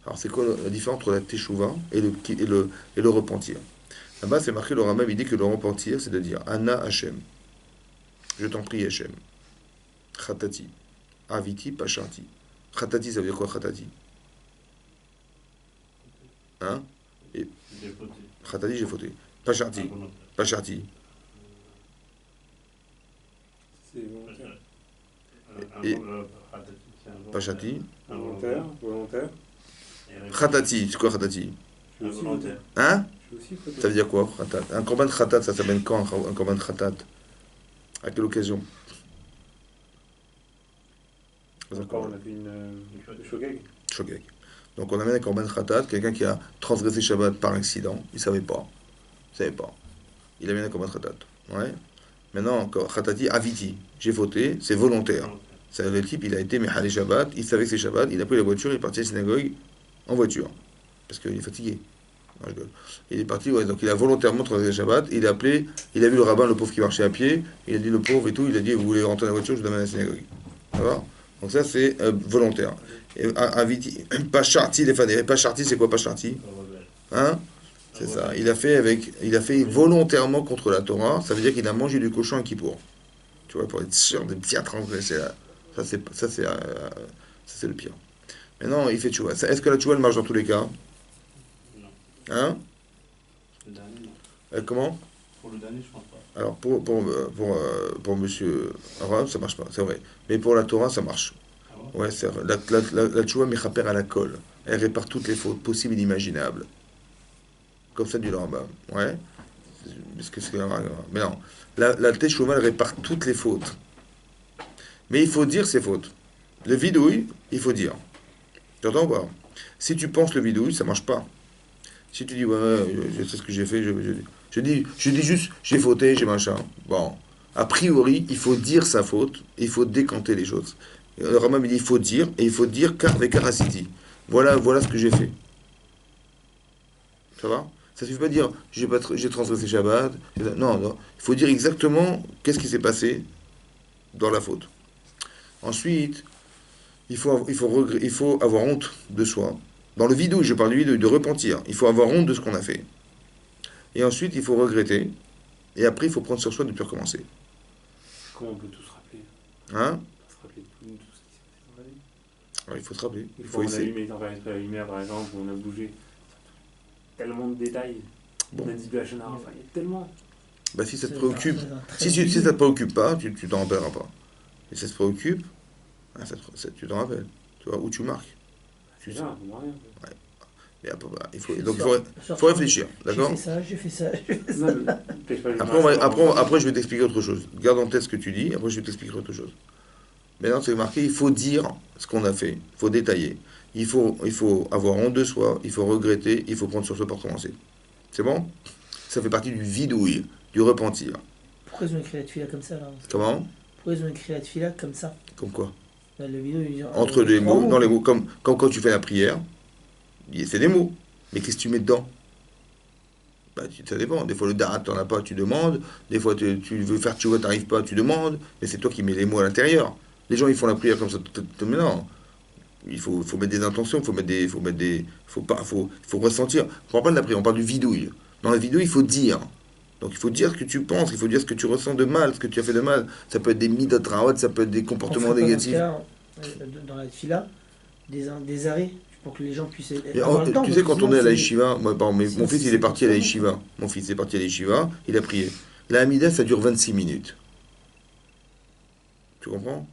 Alors c'est quoi la différence entre la teshuva et le repentir? Là-bas, c'est marqué, le Rambam dit que le repentir, c'est de dire Anna Hashem. Je t'en prie, Hashem. Khatati. Aviti, Pacharti. Khatati, ça veut dire quoi, Khatati? Hein? Et Khatati, j'ai fauté. Pacharti. Pacharti. C'est volontaire. Et Pacharti. Volontaire. Khatati, c'est quoi Khatati? Je suis aussi voté. Hein? Je suis aussi voté. Ça veut dire quoi, Khatat? Un korban Khatat, ça s'appelle quand un korban Khatat? À quelle occasion? Encore, on a fait une shogeg. Shogeg. Donc on amène un korban Khatat, quelqu'un qui a transgressé Shabbat par accident, il savait pas. Il savait pas. Il amène un korban Khatat. Ouais. Maintenant, quand Khatati Aviti, j'ai fauté, c'est volontaire. C'est le type, il a été Mehali Shabbat, il savait que c'est Shabbat, il a pris la voiture, il est parti à la synagogue en voiture. Parce qu'il est fatigué. Non, je rigole. Il est parti, ouais, donc il a volontairement transgressé le Shabbat, il a appelé, il a vu le rabbin, le pauvre qui marchait à pied, il a dit le pauvre et tout, il a dit vous voulez rentrer dans la voiture, je vous amène à la synagogue. D'accord. Donc ça c'est volontaire. Et Aviti, pas charti, les fans, pas charti, c'est quoi pas charti? Hein? C'est ça. Il a fait volontairement contre la Torah. Ça veut dire qu'il a mangé du cochon à Kippour. Tu vois, pour être sûr de bien transgresser là. Ça c'est le pire. Mais non, il fait tchouva. Est-ce que la tchouva elle marche dans tous les cas? Non. Hein? Le dernier, non. Comment? Pour le dernier, je pense pas. Alors pour Monsieur Arabe, ça marche pas, c'est vrai. Mais pour la Torah, ça marche. Ah bon? Ouais, c'est vrai. La tchouva mechaper à la colle. Elle répare toutes les fautes possibles et inimaginables. Comme ça du Rambam. Ouais. Parce que c'est mais non. La teshuva, elle répare toutes les fautes. Mais il faut dire ses fautes. Le vidouille, il faut dire. Tu entends pas? Si tu penses le vidouille, ça marche pas. Si tu dis, ouais, je sais ce que j'ai fait, je dis juste, j'ai fauté, j'ai machin. Bon. A priori, il faut dire sa faute, et il faut décanter les choses. Le Rambam, il dit, il faut dire, et il faut dire car avec Karasiti. Voilà ce que j'ai fait. Ça va? Ça suffit pas de dire j'ai transgressé Shabbat. Non, non. Il faut dire exactement qu'est-ce qui s'est passé dans la faute. Ensuite, il faut avoir honte de soi. Dans le vidouille, je parle du vidouille, de repentir. Il faut avoir honte de ce qu'on a fait. Et ensuite, il faut regretter. Et après, il faut prendre sur soi de ne plus recommencer. Comment on peut tout se rappeler? Hein? On peut se rappeler de tout ce qui s'est passé dans la vie. Alors, il faut se rappeler. Une Il fois faut on a essayer. allumé la lumière, par exemple, où on a bougé. Tellement de détails. Bon. On a dit de la chaîne enfin, il y a tellement. Bah, si ça te C'est préoccupe, un très si bon ça te préoccupe pas, tu t'en rappelleras pas. Et ça te préoccupe, ah, tu t'en rappelles. Tu vois, où tu marques. C'est ça, on voit rien. Et après, bah, Sur- faut réfléchir, d'accord? J'ai fait ça. Non, mais peut-être pas les Après, je vais t'expliquer autre chose. Garde en tête ce que tu dis, après, je vais t'expliquer autre chose. Maintenant, c'est marqué, il faut dire ce qu'on a fait, il faut détailler. Il faut avoir honte de soi, il faut regretter, il faut prendre sur soi pour commencer. C'est bon? Ça fait partie du vidouille, du repentir. Pourquoi ils ont écrit la tefila comme ça là? Comment? Pourquoi ils ont écrit la tefila comme ça? Comme quoi? Là, le vidéo, il dit, Entre les trois mots, dans les mots, comme quand tu fais la prière, c'est des mots. Mais qu'est-ce que tu mets dedans? Bah, ça dépend. Des fois, le darat, t'en as pas, tu demandes. Des fois, tu veux faire tu vois, t'arrives pas, tu demandes. Mais c'est toi qui mets les mots à l'intérieur. Les gens, ils font la prière comme ça. Mais non. Il faut mettre des intentions, faut ressentir. On parle pas de la prière, on parle du vidouille. Dans la vidouille, il faut dire. Donc il faut dire ce que tu penses, il faut dire ce que tu ressens de mal, ce que tu as fait de mal. Ça peut être des midot raot, ça peut être des comportements négatifs. Dans la tefila, des arrêts pour que les gens puissent Et avoir le temps. tu sais, quand on est à la c'est- yeshiva, moi, par exemple, mon c'est- fils il est c'est parti à la compliqué. yeshiva. Mon fils est parti à la yeshiva, il a prié. La Hamida, ça dure 26 minutes. Tu comprends?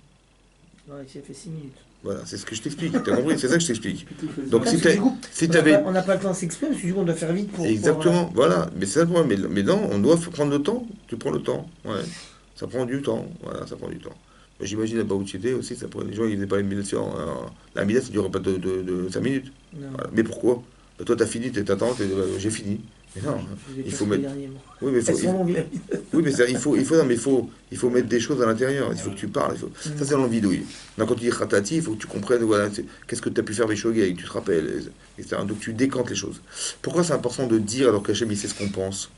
Ouais, il s'est fait 6 minutes. Voilà, c'est ce que je t'explique. T'as compris? C'est ça que je t'explique. Donc Parce si que du coup, si on n'a t'avais. pas- on n'a pas le temps de s'exprimer, parce que du coup, on doit faire vite pour. Exactement, voilà. Mais c'est ça le problème. Mais non, on doit prendre le temps. Tu prends le temps. Ouais. Ça prend du temps. Voilà, ça prend du temps. Mais j'imagine là-bas où tu étais aussi, ça prenait, les gens ils faisaient pas une méditation. La méditation, ça ne durait pas de 5 minutes. Non. Voilà. Mais pourquoi? Bah, toi, t'as fini, t'attends, j'ai fini. Mais non, Je l'ai il pas faut fait mettre. dernièrement. Oui, mais Elles sont longues, la vie. oui, mais non, mais il faut mettre des choses à l'intérieur. Il faut que tu parles. Ça, c'est dans le vidouille. Donc, quand tu dis khatati, il faut que tu comprennes voilà, qu'est-ce que tu as pu faire des shogeg, tu te rappelles, etc. Donc, tu décantes les choses. Pourquoi c'est important de dire alors qu'Hachem, il sait ce qu'on pense?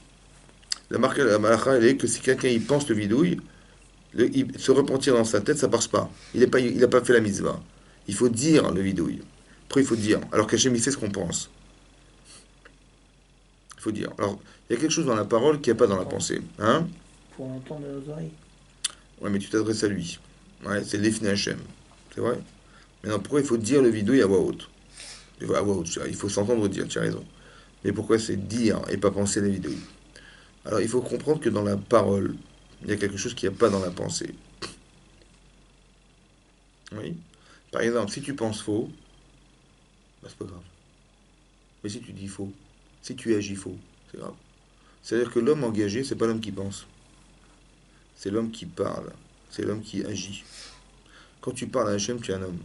La marque, la malacha, elle est que si quelqu'un il pense le vidouille, se repentir dans sa tête, ça passe pas. Il a pas fait la mitzvah. Il faut dire le vidouille. Après, il faut dire. Alors qu'Hachem, il sait ce qu'on pense. Il faut dire. Alors, il y a quelque chose dans la parole qu'il n'y a pas dans la pensée. Hein? Pour entendre nos oreilles. Ouais, mais tu t'adresses à lui. Ouais, c'est l'Efne Hachem. C'est vrai? Maintenant, pourquoi il faut dire le vidouille à voix haute? À voix haute, il faut s'entendre dire, tu as raison. Mais pourquoi c'est dire et pas penser la vidouille? Alors, il faut comprendre que dans la parole, il y a quelque chose qu'il n'y a pas dans la pensée. Oui. Par exemple, si tu penses faux, bah, c'est pas grave. Mais si tu dis faux, si tu agis faux, c'est grave. C'est-à-dire que l'homme engagé, c'est pas l'homme qui pense. C'est l'homme qui parle. C'est l'homme qui agit. Quand tu parles à Hachem, tu es un homme.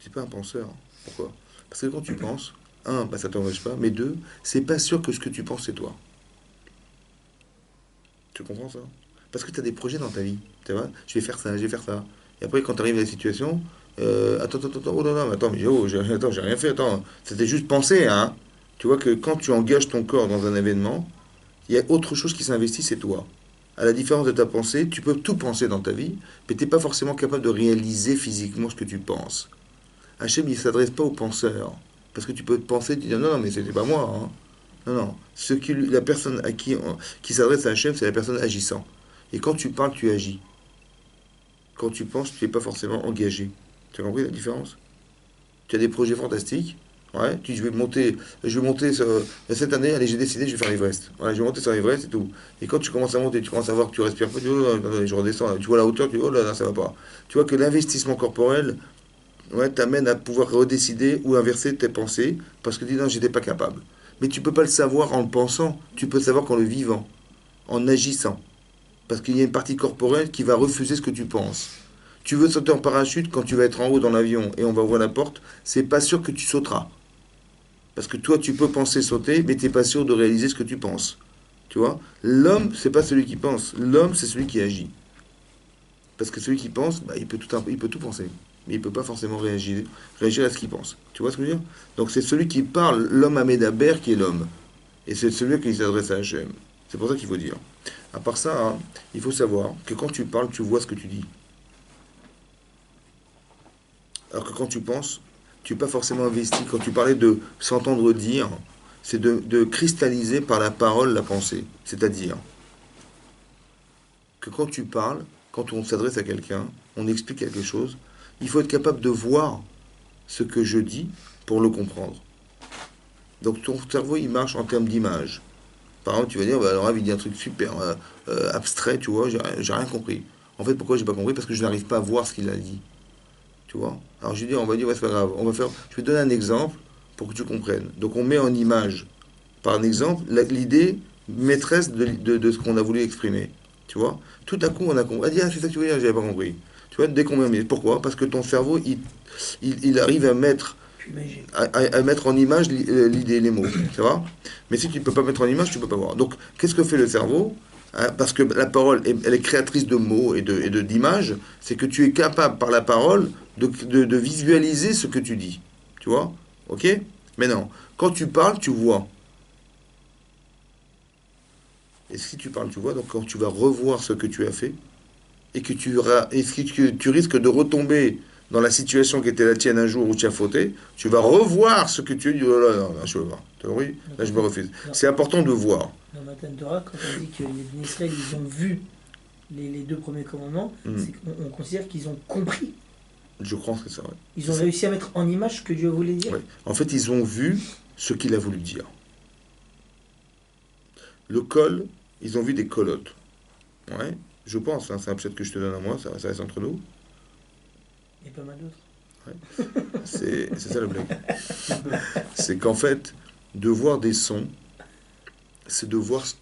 Tu n'es pas un penseur. Pourquoi? Parce que quand tu penses, un, bah, ça t'engage pas, mais deux, c'est pas sûr que ce que tu penses, c'est toi. Tu comprends ça? Parce que tu as des projets dans ta vie. Tu vois, je vais faire ça, je vais faire ça. Et après, quand tu arrives à la situation, attends, oh là là, mais attends, mais oh, attends, j'ai rien fait, attends. C'était juste penser, hein. Tu vois que quand tu engages ton corps dans un événement, il y a autre chose qui s'investit, c'est toi. À la différence de ta pensée, tu peux tout penser dans ta vie, mais tu n'es pas forcément capable de réaliser physiquement ce que tu penses. Hachem, il ne s'adresse pas aux penseurs. Parce que tu peux te penser, tu dis non, non, mais c'était pas moi. Hein. Non, non. La personne qui s'adresse à Hachem, c'est la personne agissant. Et quand tu parles, tu agis. Quand tu penses, tu n'es pas forcément engagé. Tu as compris la différence? Tu as des projets fantastiques. Ouais, je vais monter cette année, allez, j'ai décidé, je vais faire l'Everest. Voilà, je vais monter sur l'Everest et tout. Et quand tu commences à monter, tu commences à voir que tu respires pas, tu dis, oh là, là, je redescends, tu vois la hauteur, tu dis, oh là, là, ça va pas. Tu vois que l'investissement corporel, ouais, t'amène à pouvoir redécider ou inverser tes pensées, parce que tu dis, non, j'étais pas capable. Mais tu peux pas le savoir en le pensant, tu peux le savoir qu'en le vivant, en agissant. Parce qu'il y a une partie corporelle qui va refuser ce que tu penses. Tu veux sauter en parachute quand tu vas être en haut dans l'avion et on va ouvrir la porte, c'est pas sûr que tu sauteras. Parce que toi, tu peux penser sauter, mais tu n'es pas sûr de réaliser ce que tu penses. Tu vois? L'homme, c'est pas celui qui pense. L'homme, c'est celui qui agit. Parce que celui qui pense, bah, il peut tout penser. Mais il ne peut pas forcément réagir à ce qu'il pense. Tu vois ce que je veux dire? Donc c'est celui qui parle, l'homme Amédaber, qui est l'homme. Et c'est celui qui s'adresse à Hachem. C'est pour ça qu'il faut dire. À part ça, hein, il faut savoir que quand tu parles, tu vois ce que tu dis. Alors que quand tu penses, tu n'es pas forcément investi. Quand tu parlais de s'entendre dire, c'est de cristalliser par la parole la pensée. C'est-à-dire que quand tu parles, quand on s'adresse à quelqu'un, on explique quelque chose, il faut être capable de voir ce que je dis pour le comprendre. Donc ton cerveau, il marche en termes d'image. Par exemple, tu vas dire, bah, alors il dit un truc super abstrait, tu vois, j'ai rien compris. En fait, pourquoi j'ai pas compris? Parce que je n'arrive pas à voir ce qu'il a dit. Tu vois? Alors je lui dis, on va dire, ouais, c'est pas grave. Je vais te donner un exemple pour que tu comprennes. Donc on met en image, par un exemple, l'idée maîtresse de ce qu'on a voulu exprimer. Tu vois? Tout à coup, on a compris. Ah, dis, ah, c'est ça que tu veux dire, j'avais pas compris. Tu vois, dès qu'on met. Pourquoi? Parce que ton cerveau, il arrive à mettre, à mettre en image l'idée, les mots. Ça va? Mais si tu ne peux pas mettre en image, tu ne peux pas voir. Donc, qu'est-ce que fait le cerveau? Hein, parce que la parole, elle est créatrice de mots et d'images, c'est que tu es capable, par la parole, de visualiser ce que tu dis. Tu vois? Ok? Maintenant, quand tu parles, tu vois. Et si tu parles, tu vois, donc quand tu vas revoir ce que tu as fait, et que tu risques de retomber dans la situation qui était la tienne un jour où tu as fauté, tu vas revoir ce que tu as dit. Oh là, non, là, je veux pas. Oui, là, je me refuse. C'est important de voir. Dans Matan Torah, quand on dit que les Bnei Israël, ils ont vu les deux premiers commandements, c'est qu'on considère qu'ils ont compris. Je crois que c'est vrai. Ils ont réussi à mettre en image ce que Dieu voulait dire. Ouais. En fait, ils ont vu ce qu'il a voulu dire. Le col, ils ont vu des colottes. Ouais, je pense, hein, c'est un pshat que je te donne à moi, ça reste entre nous. Il y a pas mal d'autres. Ouais. C'est ça le blague. C'est qu'en fait, de voir des sons, c'est de voir ce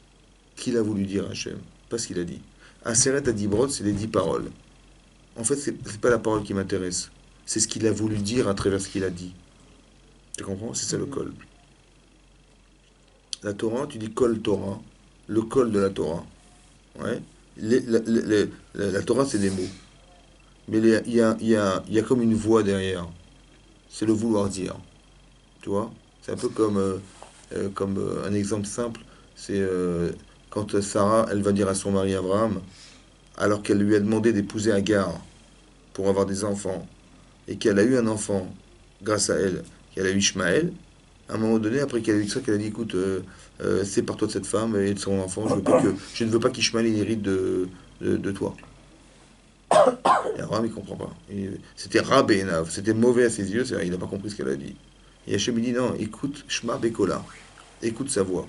qu'il a voulu dire Hachem, pas ce qu'il a dit. Un Seret à 10 brodes, c'est les 10 paroles. En fait, c'est pas la parole qui m'intéresse, c'est ce qu'il a voulu dire à travers ce qu'il a dit. Tu comprends? C'est ça le col. La Torah, tu dis col Torah, le col de la Torah. Ouais. La Torah, c'est des mots. Mais il y a comme une voix derrière. C'est le vouloir dire. Tu vois? C'est un peu comme un exemple simple. C'est quand Sarah, elle va dire à son mari Abraham, alors qu'elle lui a demandé d'épouser Agar pour avoir des enfants, et qu'elle a eu un enfant grâce à elle, qu'elle a eu Ishmaël, à un moment donné, après qu'elle a eu ça, qu'elle a dit, écoute, sépare-toi de cette femme et de son enfant, je ne veux pas qu'Ishmaël hérite de toi. Et Abraham, il ne comprend pas. C'était Rabénav, c'était mauvais à ses yeux, il n'a pas compris ce qu'elle a dit. Et Hachem, il dit, non, écoute, Shema Bekola, écoute sa voix.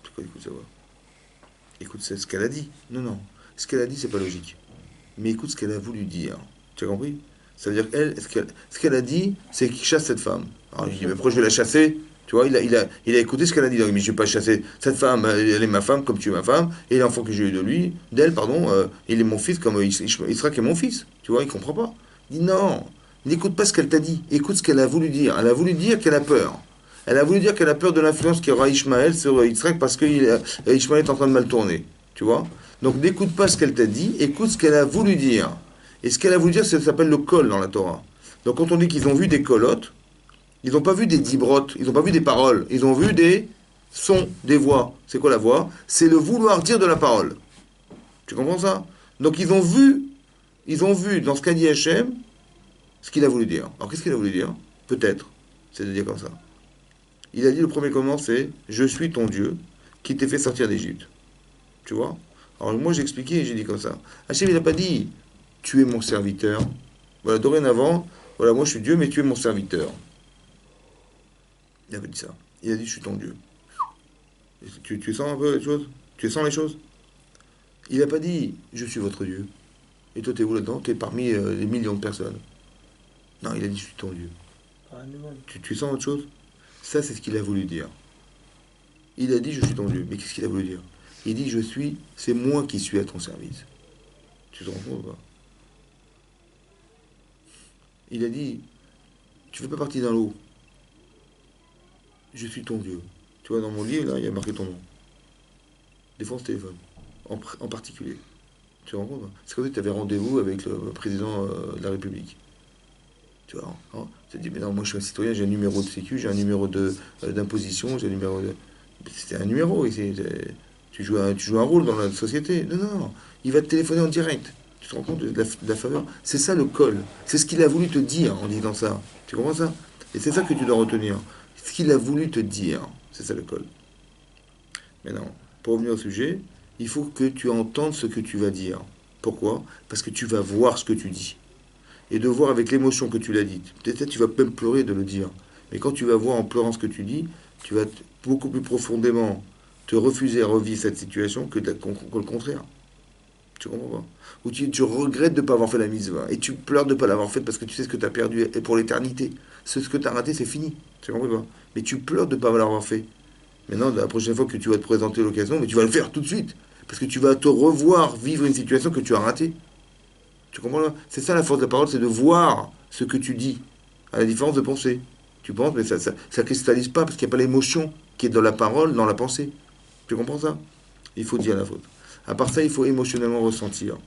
C'est quoi, écoute sa voix? Écoute ce qu'elle a dit. Non, non, ce qu'elle a dit, c'est pas logique. Mais écoute ce qu'elle a voulu dire. Tu as compris? Ça veut dire qu'elle, ce qu'elle a dit, c'est qu'il chasse cette femme. Alors il dit, mais pourquoi je vais la chasser? Tu vois, il a écouté ce qu'elle a dit. Donc, mais je ne vais pas chasser cette femme, elle est ma femme comme tu es ma femme, et l'enfant que j'ai eu d'elle, il est mon fils comme Israël est mon fils. Tu vois, il ne comprend pas. Il dit non, n'écoute pas ce qu'elle t'a dit, écoute ce qu'elle a voulu dire. Elle a voulu dire qu'elle a peur. Elle a voulu dire qu'elle a peur de l'influence qu'il y aura Ishmaël sur Israël parce que Ishmaël est en train de mal tourner. Tu vois? Donc n'écoute pas ce qu'elle t'a dit, écoute ce qu'elle a voulu dire. Et ce qu'elle a voulu dire, ça s'appelle le kol dans la Torah. Donc quand on dit qu'ils ont vu des kolotes, ils n'ont pas vu des dibrotes, ils n'ont pas vu des paroles, ils ont vu des sons, des voix. C'est quoi la voix? C'est le vouloir dire de la parole. Tu comprends ça? Donc ils ont vu dans ce qu'a dit Hachem, ce qu'il a voulu dire. Alors qu'est-ce qu'il a voulu dire? Peut-être, c'est de dire comme ça. Il a dit le premier commandement, c'est je suis ton Dieu qui t'ai fait sortir d'Égypte. Tu vois? Alors moi j'ai expliqué et j'ai dit comme ça. Hachem il n'a pas dit tu es mon serviteur. Voilà, dorénavant, voilà, moi je suis Dieu, mais tu es mon serviteur. Il avait dit ça. Il a dit je suis ton Dieu. Tu sens un peu les choses? Tu sens les choses? Il n'a pas dit je suis votre Dieu. Et toi t'es où là-dedans? T'es parmi les millions de personnes. Non, il a dit je suis ton Dieu. Tu sens autre chose? Ça c'est ce qu'il a voulu dire. Il a dit je suis ton Dieu. Mais qu'est-ce qu'il a voulu dire? Il dit c'est moi qui suis à ton service. Tu te rends compte ou pas? Il a dit, tu fais pas partie d'un lot. Je suis ton Dieu. Tu vois, dans mon livre, là, il y a marqué ton nom. Défense téléphone, en particulier. Tu te rends compte? C'est comme si tu avais rendez-vous avec le président de la République. Tu vois, hein? Tu te dis, mais non, moi je suis un citoyen, j'ai un numéro de sécu, j'ai un numéro d'imposition, j'ai un numéro de... C'était un numéro ici. Tu joues un rôle dans la société. Non, non, non. Il va te téléphoner en direct. Tu te rends compte de la faveur? C'est ça le col. C'est ce qu'il a voulu te dire en disant ça. Tu comprends ça? Et c'est ça que tu dois retenir. Ce qu'il a voulu te dire. C'est ça le col. Maintenant, pour revenir au sujet, il faut que tu entendes ce que tu vas dire. Pourquoi? Parce que tu vas voir ce que tu dis. Et de voir avec l'émotion que tu l'as dit. Peut-être tu vas même pleurer de le dire. Mais quand tu vas voir en pleurant ce que tu dis, tu vas beaucoup plus profondément te refuser à revivre cette situation que le contraire. Tu comprends pas? Ou tu regrettes de ne pas avoir fait la mitzvah. Et tu pleures de ne pas l'avoir faite parce que tu sais ce que tu as perdu et pour l'éternité. Ce que tu as raté, c'est fini. Tu comprends pas? Mais tu pleures de ne pas l'avoir fait. Maintenant, la prochaine fois que tu vas te présenter l'occasion, mais tu vas le faire tout de suite. Parce que tu vas te revoir vivre une situation que tu as ratée. Tu comprends là? C'est ça la force de la parole, c'est de voir ce que tu dis. À la différence de penser. Tu penses, mais ça cristallise pas parce qu'il n'y a pas l'émotion qui est dans la parole, dans la pensée. Tu comprends ça? Il faut dire la faute. À part ça, il faut émotionnellement ressentir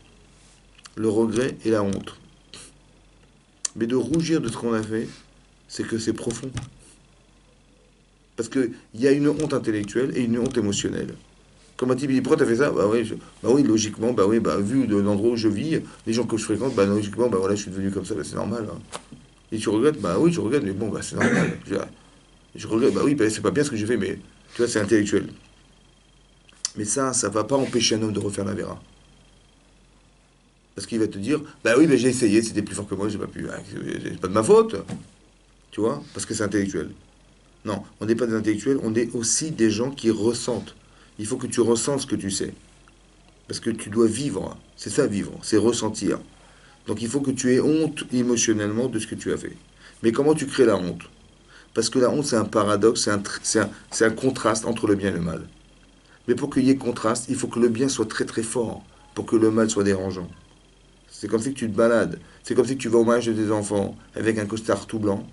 le regret et la honte. Mais de rougir de ce qu'on a fait, c'est que c'est profond. Parce qu'il y a une honte intellectuelle et une honte émotionnelle. Comme un type, il dit, pourquoi t'as fait ça? Bah oui, logiquement, vu de l'endroit où je vis, les gens que je fréquente, logiquement, voilà, je suis devenu comme ça, c'est normal. Hein. Et tu regrettes? Bah oui, je regrette, mais bon, c'est normal. Je regrette, bah oui, c'est pas bien ce que j'ai fait, mais tu vois, c'est intellectuel. Mais ça va pas empêcher un homme de refaire la vera. Parce qu'il va te dire, bah oui, j'ai essayé, c'était plus fort que moi, j'ai pas pu. C'est pas de ma faute. Tu vois? Parce que c'est intellectuel. Non, on n'est pas des intellectuels, on est aussi des gens qui ressentent. Il faut que tu ressentes ce que tu sais. Parce que tu dois vivre. C'est ça, vivre. C'est ressentir. Donc il faut que tu aies honte émotionnellement de ce que tu as fait. Mais comment tu crées la honte? Parce que la honte, c'est un paradoxe, c'est un contraste entre le bien et le mal. Mais pour qu'il y ait contraste, il faut que le bien soit très très fort pour que le mal soit dérangeant. C'est comme si tu te balades. C'est comme si tu vas au mariage de tes enfants avec un costard tout blanc,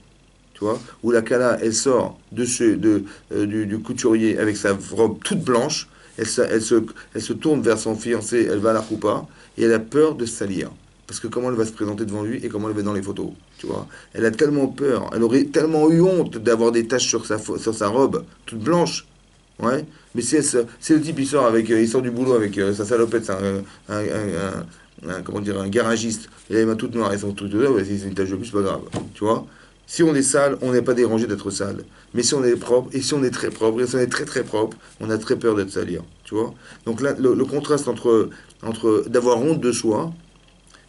tu vois, où la Kala, elle sort du couturier avec sa robe toute blanche, elle se tourne vers son fiancé, elle va à la roupa, et elle a peur de se salir. Parce que comment elle va se présenter devant lui et comment elle va dans les photos, tu vois. Elle a tellement peur, elle aurait tellement eu honte d'avoir des taches sur sa robe toute blanche, ouais. Mais si le type il sort du boulot avec sa salopette, c'est comment dire, un garagiste, et là il met toute noire et son truc de là, ouais, c'est une tache de plus, c'est pas grave, tu vois. Si on est sale, on n'est pas dérangé d'être sale. Mais si on est propre, et si on est très propre, et si on est très très propre, on a très peur d'être salir. Tu vois? Donc là, le contraste entre d'avoir honte de soi,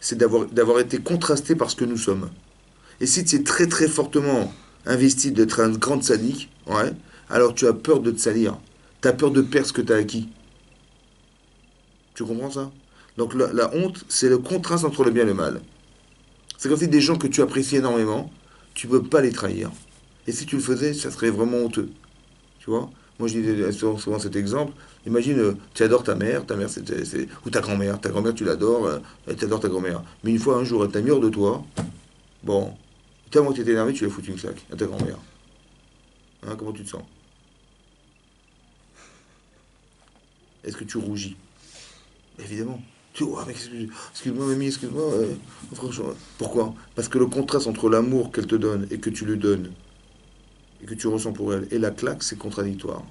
c'est d'avoir été contrasté par ce que nous sommes. Et si tu es très très fortement investi d'être un grand sadique, ouais, alors tu as peur de te salir. Tu as peur de perdre ce que tu as acquis. Tu comprends ça? Donc la honte, c'est le contraste entre le bien et le mal. C'est comme si des gens que tu apprécies énormément, tu ne peux pas les trahir. Et si tu le faisais, ça serait vraiment honteux. Tu vois? Moi, je dis souvent cet exemple. Imagine, tu adores ta mère ou ta grand-mère. Ta grand-mère, tu l'adores, tu adores ta grand-mère. Mais une fois, un jour, elle t'a mis hors de toi. Bon, tellement que tu étais énervé, tu lui as foutu une claque à ta grand-mère. Hein, comment tu te sens? Est-ce que tu rougis? Évidemment. Tu vois, mais excuse-moi, mamie, excuse-moi. Franchement, pourquoi? Parce que le contraste entre l'amour qu'elle te donne et que tu lui donnes, et que tu ressens pour elle, et la claque, c'est contradictoire.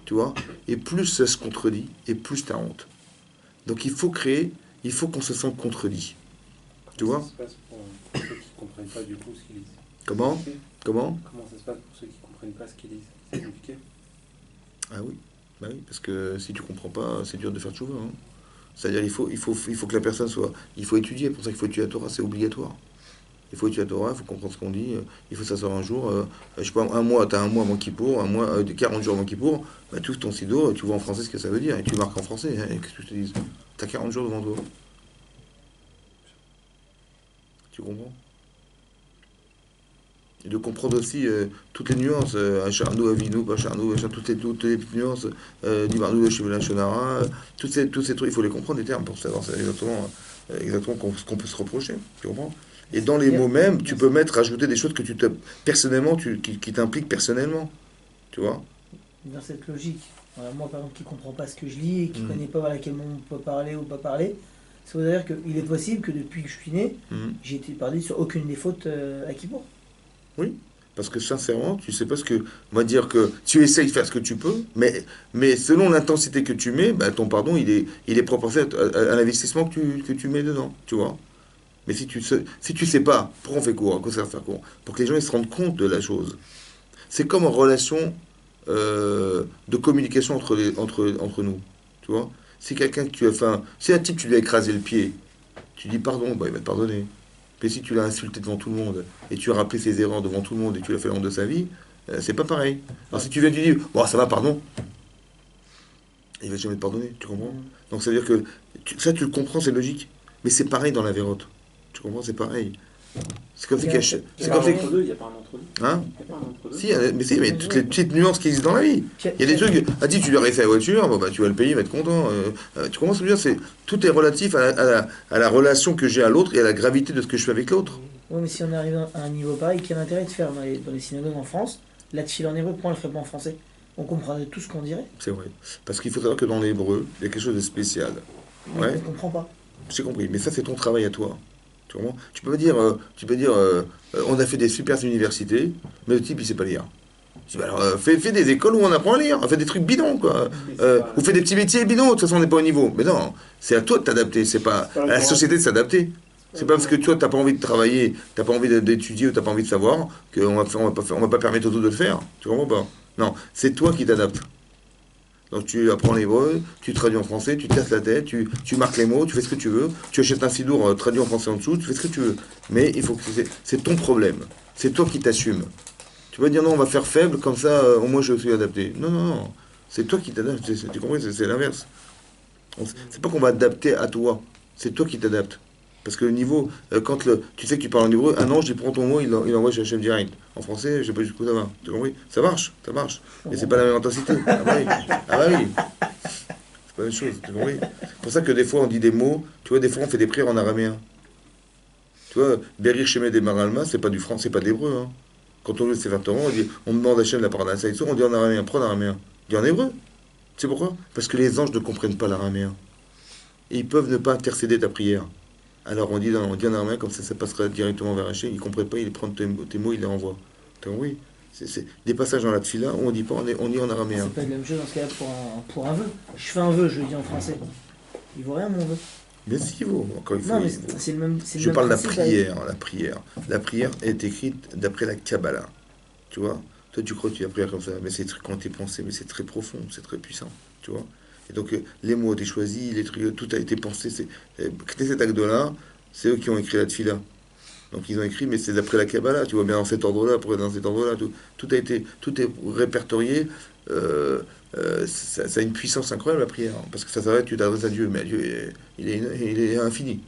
Tu vois? Et plus ça se contredit, et plus t'as honte. Donc il faut qu'on se sente contredit. Tu Comment vois? ça se passe pour ceux qui ne comprennent pas du coup ce qu'ils lisent? Comment? C'est Comment? Comment ça se passe pour ceux qui ne comprennent pas ce qu'ils lisent? C'est compliqué. Ah oui. Bah oui, parce que si tu comprends pas, c'est dur de faire tchouva, hein. C'est-à-dire il faut que la personne soit. Il faut étudier, pour ça qu'il faut étudier la Torah, c'est obligatoire. Il faut étudier la Torah, il faut comprendre ce qu'on dit, il faut s'asseoir un jour, je sais pas, un mois, t'as un mois avant Kippour, un mois, 40 jours avant Kippour, bah, tu ouvres ton sido, tu vois en français ce que ça veut dire, et tu marques en français, hein, et qu'est-ce que je te dis? T'as 40 jours devant toi. Tu comprends? Et de comprendre aussi toutes les nuances, Acharnou, Avinu, Pacharnou, toutes les petites nuances, Dimarnou, Shimona, Shonara, tous ces trucs, il faut les comprendre, les termes, pour savoir exactement ce qu'on peut se reprocher, tu comprends? Et dans les mots mêmes, tu peux rajouter des choses que personnellement, qui t'impliquent personnellement, tu vois? Dans cette logique. Voilà, moi, par exemple, qui ne comprend pas ce que je lis et qui ne Mhm. connaît pas à quel moment on peut parler ou pas parler, ça veut dire qu'il est possible que depuis que je suis né, Mhm. j'ai été parlé sur aucune des fautes à Kippour. Oui, parce que sincèrement, tu sais pas ce que. On va dire que tu essayes de faire ce que tu peux, mais selon l'intensité que tu mets, bah, ton pardon, il est proportionnel à l'investissement que tu mets dedans, tu vois. Mais si tu sais pas, pourquoi on fait court? À quoi ça sert de faire court? Pour que les gens ils se rendent compte de la chose. C'est comme en relation de communication entre nous, tu vois. Si quelqu'un que tu as fait si un type tu lui as écrasé le pied, tu dis pardon, bah, il va te pardonner. Mais si tu l'as insulté devant tout le monde et tu as rappelé ses erreurs devant tout le monde et tu l'as fait la honte de sa vie, c'est pas pareil. Alors si tu viens lui dire bon ça va pardon, il va jamais te pardonner, tu comprends? Donc ça veut dire que ça tu le comprends, c'est logique. Mais c'est pareil dans la vérote. Tu comprends, c'est pareil. C'est comme ça qu'il y a, Il y a- Il c'est n'y a comme pas ça un entre deux, il n'y a pas un entre deux. hein? Il n'y a pas un entre deux. Mais toutes les petites nuances qui existent dans la vie. Il y a des trucs, ah dis tu lui as réussi la voiture, bon, bah, tu vas le payer, il va être content. Tu comprends ce que je veux dire? Tout est relatif à la relation que j'ai à l'autre et à la gravité de ce que je fais avec l'autre. Oui, mais si on arrive à un niveau pareil, quel intérêt de faire dans les synagogues en France, la tefila en hébreu, pourquoi on le ferait pas en français? On comprendrait tout ce qu'on dirait, C'est vrai. Parce qu'il faut savoir que dans l'hébreu, il y a quelque chose de spécial. mais Ouais, on ne comprend pas. j'ai compris. Mais ça, c'est ton travail à toi. Tu comprends? Tu peux dire on a fait des super universités, mais le type, il sait pas lire. Je dis, bah alors, fais des écoles où on apprend à lire. Fais des trucs bidons, quoi. Mais c'est pas, Ou fais des petits métiers bidons. De toute façon, on n'est pas au niveau. Mais non, c'est à toi de t'adapter. C'est pas c'est pas à la le société de s'adapter. C'est pas parce que toi, t'as pas envie de travailler, t'as pas envie d'étudier ou t'as pas envie de savoir on va pas permettre aux autres de le faire. Tu comprends pas? Non, c'est toi qui t'adaptes. Donc tu apprends l'hébreu, tu traduis en français, tu te casses la tête, tu marques les mots, tu fais ce que tu veux, tu achètes un sidour traduit en français en dessous, tu fais ce que tu veux. Mais il faut que c'est ton problème. C'est toi qui t'assumes. Tu vas dire non, on va faire faible, comme ça au moins je suis adapté. Non, non, non. C'est toi qui t'adaptes. Tu comprends? C'est l'inverse. C'est pas qu'on va adapter à toi, c'est toi qui t'adaptes. Parce que le niveau, tu sais que tu parles en hébreu, un ange, il prend ton mot, il l'envoie chez Hachem direct. En français, je sais pas jusqu'où ça va. Tu comprends? Ça marche, ça marche. Mais c'est pas la même intensité. Ah bah oui. Ah bah oui. C'est pas la même chose. Tu comprends? C'est pour ça que des fois on dit des mots, tu vois, des fois on fait des prières en araméen. Tu vois, Berir Shemed des Maralma, c'est pas du français, c'est pas d'hébreu. Hein. Quand on veut se faire Torah, on demande à Hachem la parole d'Assaïsou, on dit en araméen, prends en araméen. On dit en hébreu. Tu sais pourquoi? Parce que les anges ne comprennent pas l'araméen. Et ils peuvent ne pas intercéder ta prière. Alors on dit en araméen, comme ça passera directement vers Hachem, ils ne comprennent pas, ils prennent tes mots, ils les renvoient. Donc oui, c'est des passages dans la tfila où on dit pas, on dit en araméen. C'est pas la même chose dans ce cas-là pour un vœu. Je fais un vœu, je le dis en français. Il vaut rien mon vœu. Mais si, il vaut, encore une fois. Non, mais Il vaut. c'est le même. C'est le Je même parle de la principe prière, la prière. La prière est écrite d'après la Kabbalah. Tu vois? Toi, tu crois que tu as prière comme ça, mais c'est quand tu es pensé, mais c'est très profond, c'est très puissant. Tu vois? Et donc, les mots ont été choisis, les trucs, tout a été pensé. Knesset Agdola, c'est eux qui ont écrit la Tfila. Donc, ils ont écrit, mais c'est d'après la Kabbalah. Tu vois bien dans cet ordre-là, dans cet ordre-là, tout est répertorié. Ça a une puissance incroyable, la prière. Hein, parce que ça s'arrête, tu t'adresses à Dieu, mais Dieu, il est infini.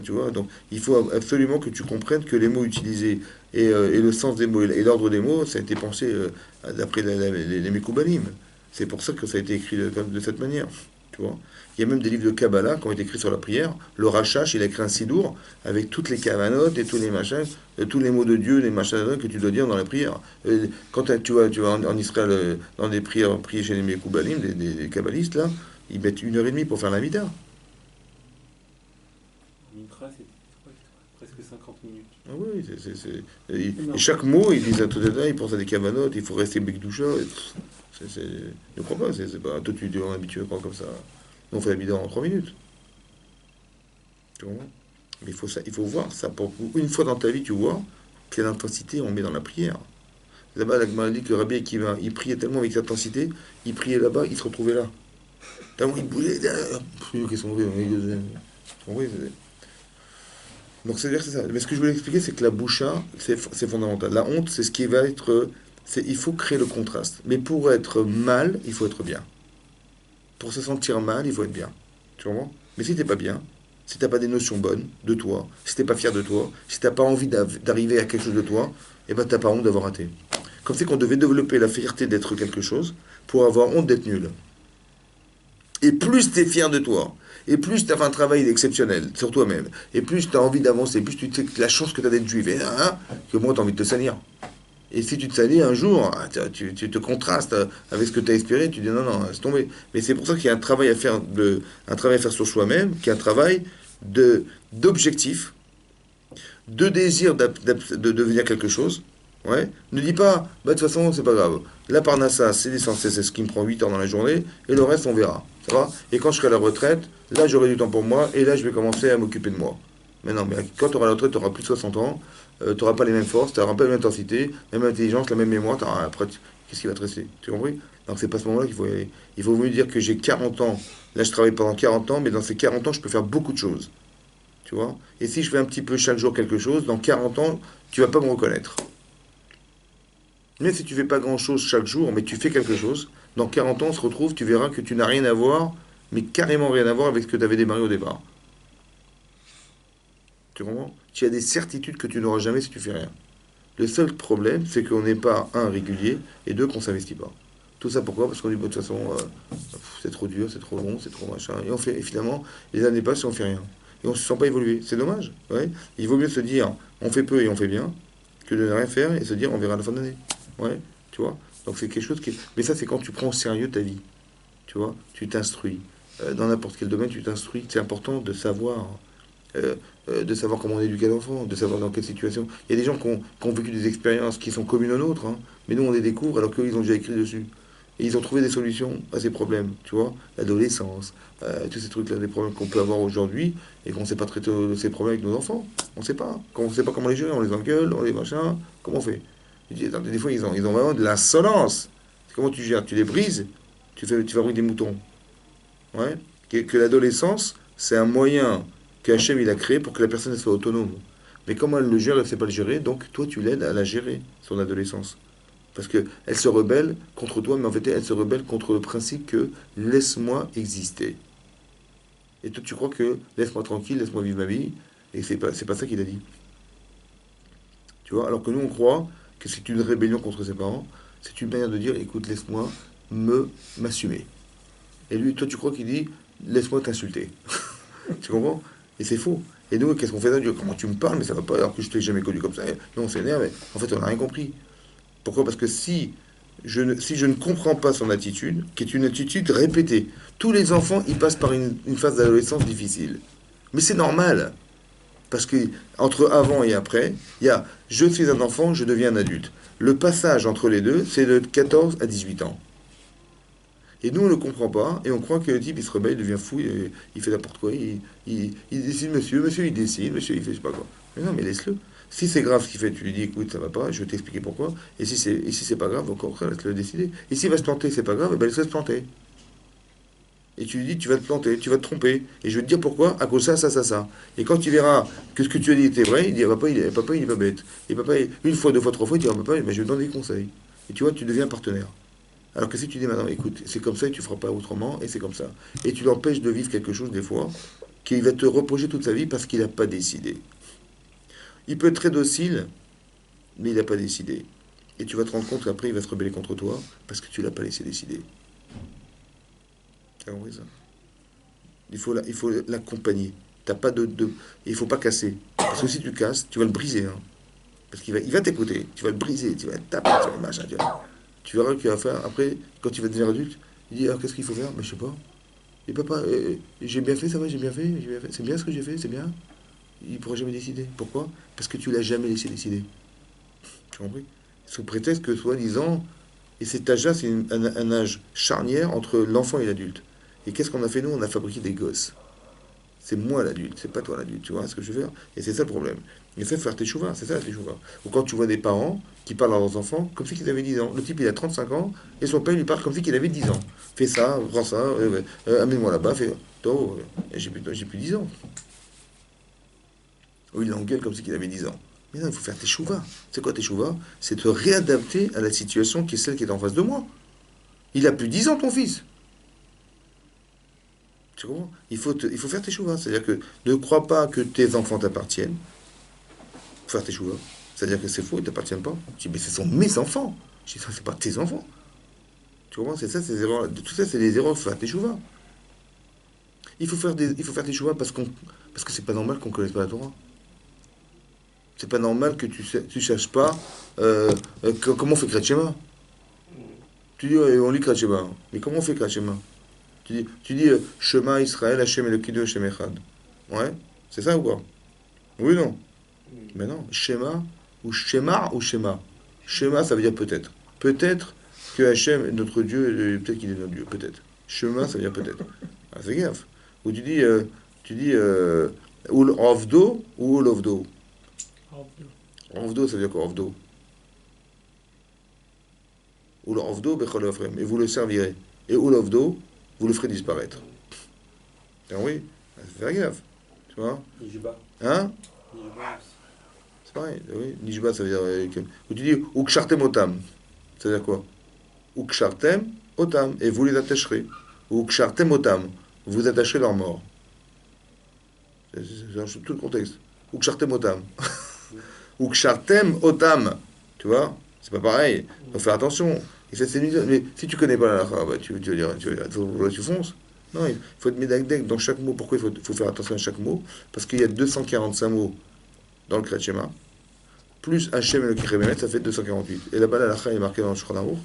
Tu vois, donc il faut absolument que tu comprennes que les mots utilisés et le sens des mots et l'ordre des mots, ça a été pensé d'après les Mekoubalim. C'est pour ça que ça a été écrit de cette manière. Tu vois. Il y a même des livres de Kabbalah qui ont été écrits sur la prière. Le Rachash, il a écrit un sidour avec toutes les kavanotes et tous les machins, tous les mots de Dieu, les machins que tu dois dire dans la prière. Quand tu vas en Israël, dans des prières, prier chez les Mekoubalim, des kabbalistes, là, ils mettent 1 heure et demie pour faire la mida. Mintra, c'était ouais, presque 50 minutes. Ah oui, et chaque mot, il disait tout détail, il pense à des cavanotes, il faut rester bec doucha. Ne crois pas, c'est pas. Toi, tu es habitué à croire comme ça. On fait la bidon en 3 minutes. Tu comprends? Mais il faut voir ça. Une fois dans ta vie, tu vois quelle intensité on met dans la prière. Là-bas, la Gemara dit que le Rabbi Akiva, il priait tellement avec intensité, il priait là-bas, il se retrouvait là. Tellement il bougeait. Qu'est-ce qu'on veut? Donc c'est-à-dire que c'est ça. Mais ce que je voulais expliquer, c'est que la boucha, c'est fondamental. La honte, c'est ce qui va être. Il faut créer le contraste. Mais pour être mal, il faut être bien. Pour se sentir mal, il faut être bien. Tu comprends? Mais si t'es pas bien, si t'as pas des notions bonnes de toi, si t'es pas fier de toi, si t'as pas envie d'arriver à quelque chose de toi, eh ben t'as pas honte d'avoir raté. Comme c'est qu'on devait développer la fierté d'être quelque chose pour avoir honte d'être nul. Et plus tu es fier de toi, et plus tu as fait un travail exceptionnel sur toi-même, et plus tu as envie d'avancer, plus tu sais que la chance que tu as d'être juif, que moi tu as envie de te salir. Et si tu te salis un jour, tu te contrastes avec ce que tu as espéré, tu dis non, non, laisse tomber. Mais c'est pour ça qu'il y a un travail à faire, un travail à faire sur soi-même, qui est un travail d'objectif, de désir de devenir quelque chose. Ouais. Ne dis pas, bah, de toute façon, c'est pas grave. La Parnassa, c'est l'essentiel, c'est ce qui me prend 8 heures dans la journée, et le reste, on verra. Ça va? Et quand je serai à la retraite, là, j'aurai du temps pour moi, et là, je vais commencer à m'occuper de moi. Mais non, mais quand tu auras la retraite, tu auras plus de 60 ans, tu n'auras pas les mêmes forces, tu n'auras pas la même intensité, la même intelligence, la même mémoire, après, qu'est-ce qui va te rester? Tu as compris? Donc, c'est pas à ce moment-là qu'il faut y aller. Il faut mieux dire que j'ai 40 ans, là, je travaille pendant 40 ans, mais dans ces 40 ans, je peux faire beaucoup de choses. Tu vois? Et si je fais un petit peu chaque jour quelque chose, dans 40 ans, tu vas pas me reconnaître. Mais si tu fais pas grand-chose chaque jour, mais tu fais quelque chose, dans 40 ans, on se retrouve, tu verras que tu n'as rien à voir, mais carrément rien à voir avec ce que tu avais démarré au départ. Tu comprends? Tu as des certitudes que tu n'auras jamais si tu fais rien. Le seul problème, c'est qu'on n'est pas, un, régulier, et deux, qu'on s'investit pas. Tout ça pourquoi? Parce qu'on dit, bon, de toute façon, c'est trop dur, c'est trop long, c'est trop machin. Et finalement, les années passent et on fait rien. Et on ne se sent pas évoluer. C'est dommage. Ouais. Il vaut mieux se dire, on fait peu et on fait bien, que de ne rien faire et se dire, on verra à la fin de l'année. Ouais, tu vois. Donc c'est quelque chose qui. Mais ça, c'est quand tu prends au sérieux ta vie. Tu vois, tu t'instruis. Dans n'importe quel domaine, tu t'instruis. C'est important de savoir comment on éduque un enfant, de savoir dans quelle situation. Il y a des gens qui ont vécu des expériences qui sont communes aux nôtres, hein, mais nous, on les découvre alors qu'eux, ils ont déjà écrit dessus. Et ils ont trouvé des solutions à ces problèmes, tu vois, l'adolescence, tous ces trucs-là, des problèmes qu'on peut avoir aujourd'hui et qu'on ne sait pas traiter ces problèmes avec nos enfants. On ne sait pas. Quand on ne sait pas comment les gérer, on les engueule, on les machin, comment on fait? Je dis, attends, des fois, ils ont vraiment de l'insolence. Comment tu gères? Tu les brises, tu fabriques des moutons. Ouais. Que l'adolescence, c'est un moyen que Hachem il a créé pour que la personne elle soit autonome. Mais comment elle le gère, elle ne sait pas le gérer, donc toi tu l'aides à la gérer, son adolescence. Parce qu'elle se rebelle contre toi, mais en fait elle se rebelle contre le principe que laisse-moi exister. Et toi tu crois que laisse-moi tranquille, laisse-moi vivre ma vie, et c'est pas ça qu'il a dit. Tu vois, alors que nous on croit que c'est une rébellion contre ses parents, c'est une manière de dire écoute, laisse-moi m'assumer. Et lui, toi tu crois qu'il dit laisse-moi t'insulter. Tu comprends? Et c'est faux. Et nous, qu'est-ce qu'on fait? Dieu, comment tu me parles, mais ça va pas, alors que je t'ai jamais connu comme ça. Nous, on s'énerve, mais en fait, on n'a rien compris. Pourquoi? Parce que si je ne comprends pas son attitude, qui est une attitude répétée, tous les enfants, ils passent par une phase d'adolescence difficile. Mais c'est normal. Parce que entre avant et après, il y a je suis un enfant, je deviens un adulte. Le passage entre les deux, c'est de 14 à 18 ans. Et nous, on ne comprend pas, et on croit que le type, il se rebelle, il devient fou, il fait n'importe quoi, il décide, monsieur, il décide, monsieur, il fait je sais pas quoi. Mais non, mais laisse-le. Si c'est grave ce qu'il fait, tu lui dis, écoute, ça va pas, je vais t'expliquer pourquoi. Et si c'est pas grave, au contraire, laisse-le décider. Et s'il va se planter, c'est pas grave, et ben laisse-le se planter. Et tu lui dis, tu vas te planter, tu vas te tromper. Et je vais te dire pourquoi, à cause de ça, ça, ça, ça. Et quand tu verras que ce que tu as dit était vrai, il dit, ah, papa, il est pas bête. Et papa, une fois, deux fois, trois fois, il dit, ah, papa, ben, je vais te donner des conseils. Et tu vois, tu deviens partenaire. Alors que si tu dis maintenant, écoute, c'est comme ça et tu ne feras pas autrement, et c'est comme ça. Et tu l'empêches de vivre quelque chose des fois, qu'il va te reprocher toute sa vie parce qu'il n'a pas décidé. Il peut être très docile, mais il n'a pas décidé. Et tu vas te rendre compte qu'après, il va se rebeller contre toi parce que tu ne l'as pas laissé décider. T'as compris ça? Il faut l'accompagner. T'as pas il ne faut pas casser. Parce que si tu casses, tu vas le briser. Hein. Parce il va t'écouter. Tu vas le briser, tu vas le taper, tu vas le machin, tu verras qu'il va faire. Après, quand il va devenir adulte, il dit, alors qu'est-ce qu'il faut faire? Mais je sais pas. Et papa, j'ai bien fait, ça va, j'ai bien fait. C'est bien ce que j'ai fait, c'est bien. il ne pourra jamais décider. Pourquoi? Parce que tu l'as jamais laissé décider. Tu as compris? Sous prétexte que, soi-disant, et cet âge-là, c'est un âge charnière entre l'enfant et l'adulte. Et qu'est-ce qu'on a fait, nous? On a fabriqué des gosses. C'est moi l'adulte, c'est pas toi l'adulte, tu vois ce que je veux faire? Et c'est ça le problème. Il faut faire tes chouvas, c'est ça tes chouvas. Ou quand tu vois des parents qui parlent à leurs enfants comme si qu'ils avaient 10 ans. Le type il a 35 ans et son père lui parle comme si qu'il avait 10 ans. Fais ça, prends ça, amène-moi là-bas, fais. Oh, j'ai plus 10 ans. Ou il engueule comme si qu'il avait 10 ans. Mais non, il faut faire tes chouvas. C'est quoi tes chouvas? C'est te réadapter à la situation qui est celle qui est en face de moi. Il a plus 10 ans ton fils. Tu comprends? Il faut faire tes chouvas. C'est-à-dire que ne crois pas que tes enfants t'appartiennent. Il faut faire tes chouvas. C'est-à-dire que c'est faux, ils ne t'appartiennent pas. Je dis, mais ce sont mes enfants. Je dis, ça, c'est pas tes enfants. Tu comprends? C'est ça, ces erreurs. Tout ça, c'est des erreurs. Il faut faire tes chouvas. Il faut faire tes chouvas parce que c'est pas normal qu'on ne connaisse pas la Torah. C'est pas normal que tu cherches pas comment on fait Kriyat Shema. Tu dis, ouais, on lit Kriyat Shema. Mais comment on fait Kriyat Shema? Tu dis Shema Israël, Hashem Elokeinu, Hashem Echad. Ouais? C'est ça ou quoi? Oui, non? Mais non. Shema ou Shema ou Shema. Shema, ça veut dire peut-être. Peut-être que Hashem est notre Dieu, peut-être qu'il est notre Dieu, peut-être. Shema, ça veut dire peut-être. Ah, fais gaffe. Ou tu dis Ul Ovdo ou Ul Ovdo. Ovdo, ça veut dire quoi, Ovdo? Ul Ovdo, Bechol Ephraim. Et vous le servirez. Et Ul Ovdo, vous le ferez disparaître. Ah oui, fais gaffe. Tu vois? Nijba. Hein? Nijba. C'est pareil, oui. Nijba, ça veut dire. Ou tu dis Ukshartem Otam. Ça veut dire quoi? Ukshartem Otam. Et vous les attacherez. Ou Ukshartem Otam. Vous attacherez leur mort. C'est tout le contexte. Ukshartem Otam. Ukshartem Otam. Tu vois? C'est pas pareil. Il faut faire attention. Et ça, mais si tu connais pas la halakha, bah, tu vas dire, tu fonces. Non, il faut être médagdek dans chaque mot. Pourquoi il faut faire attention à chaque mot? Parce qu'il y a 245 mots dans le Kriyat Shema, plus Hachem et le Kirhémet, ça fait 248. Et là-bas, la halakha est marquée dans le Shulchan Aruch,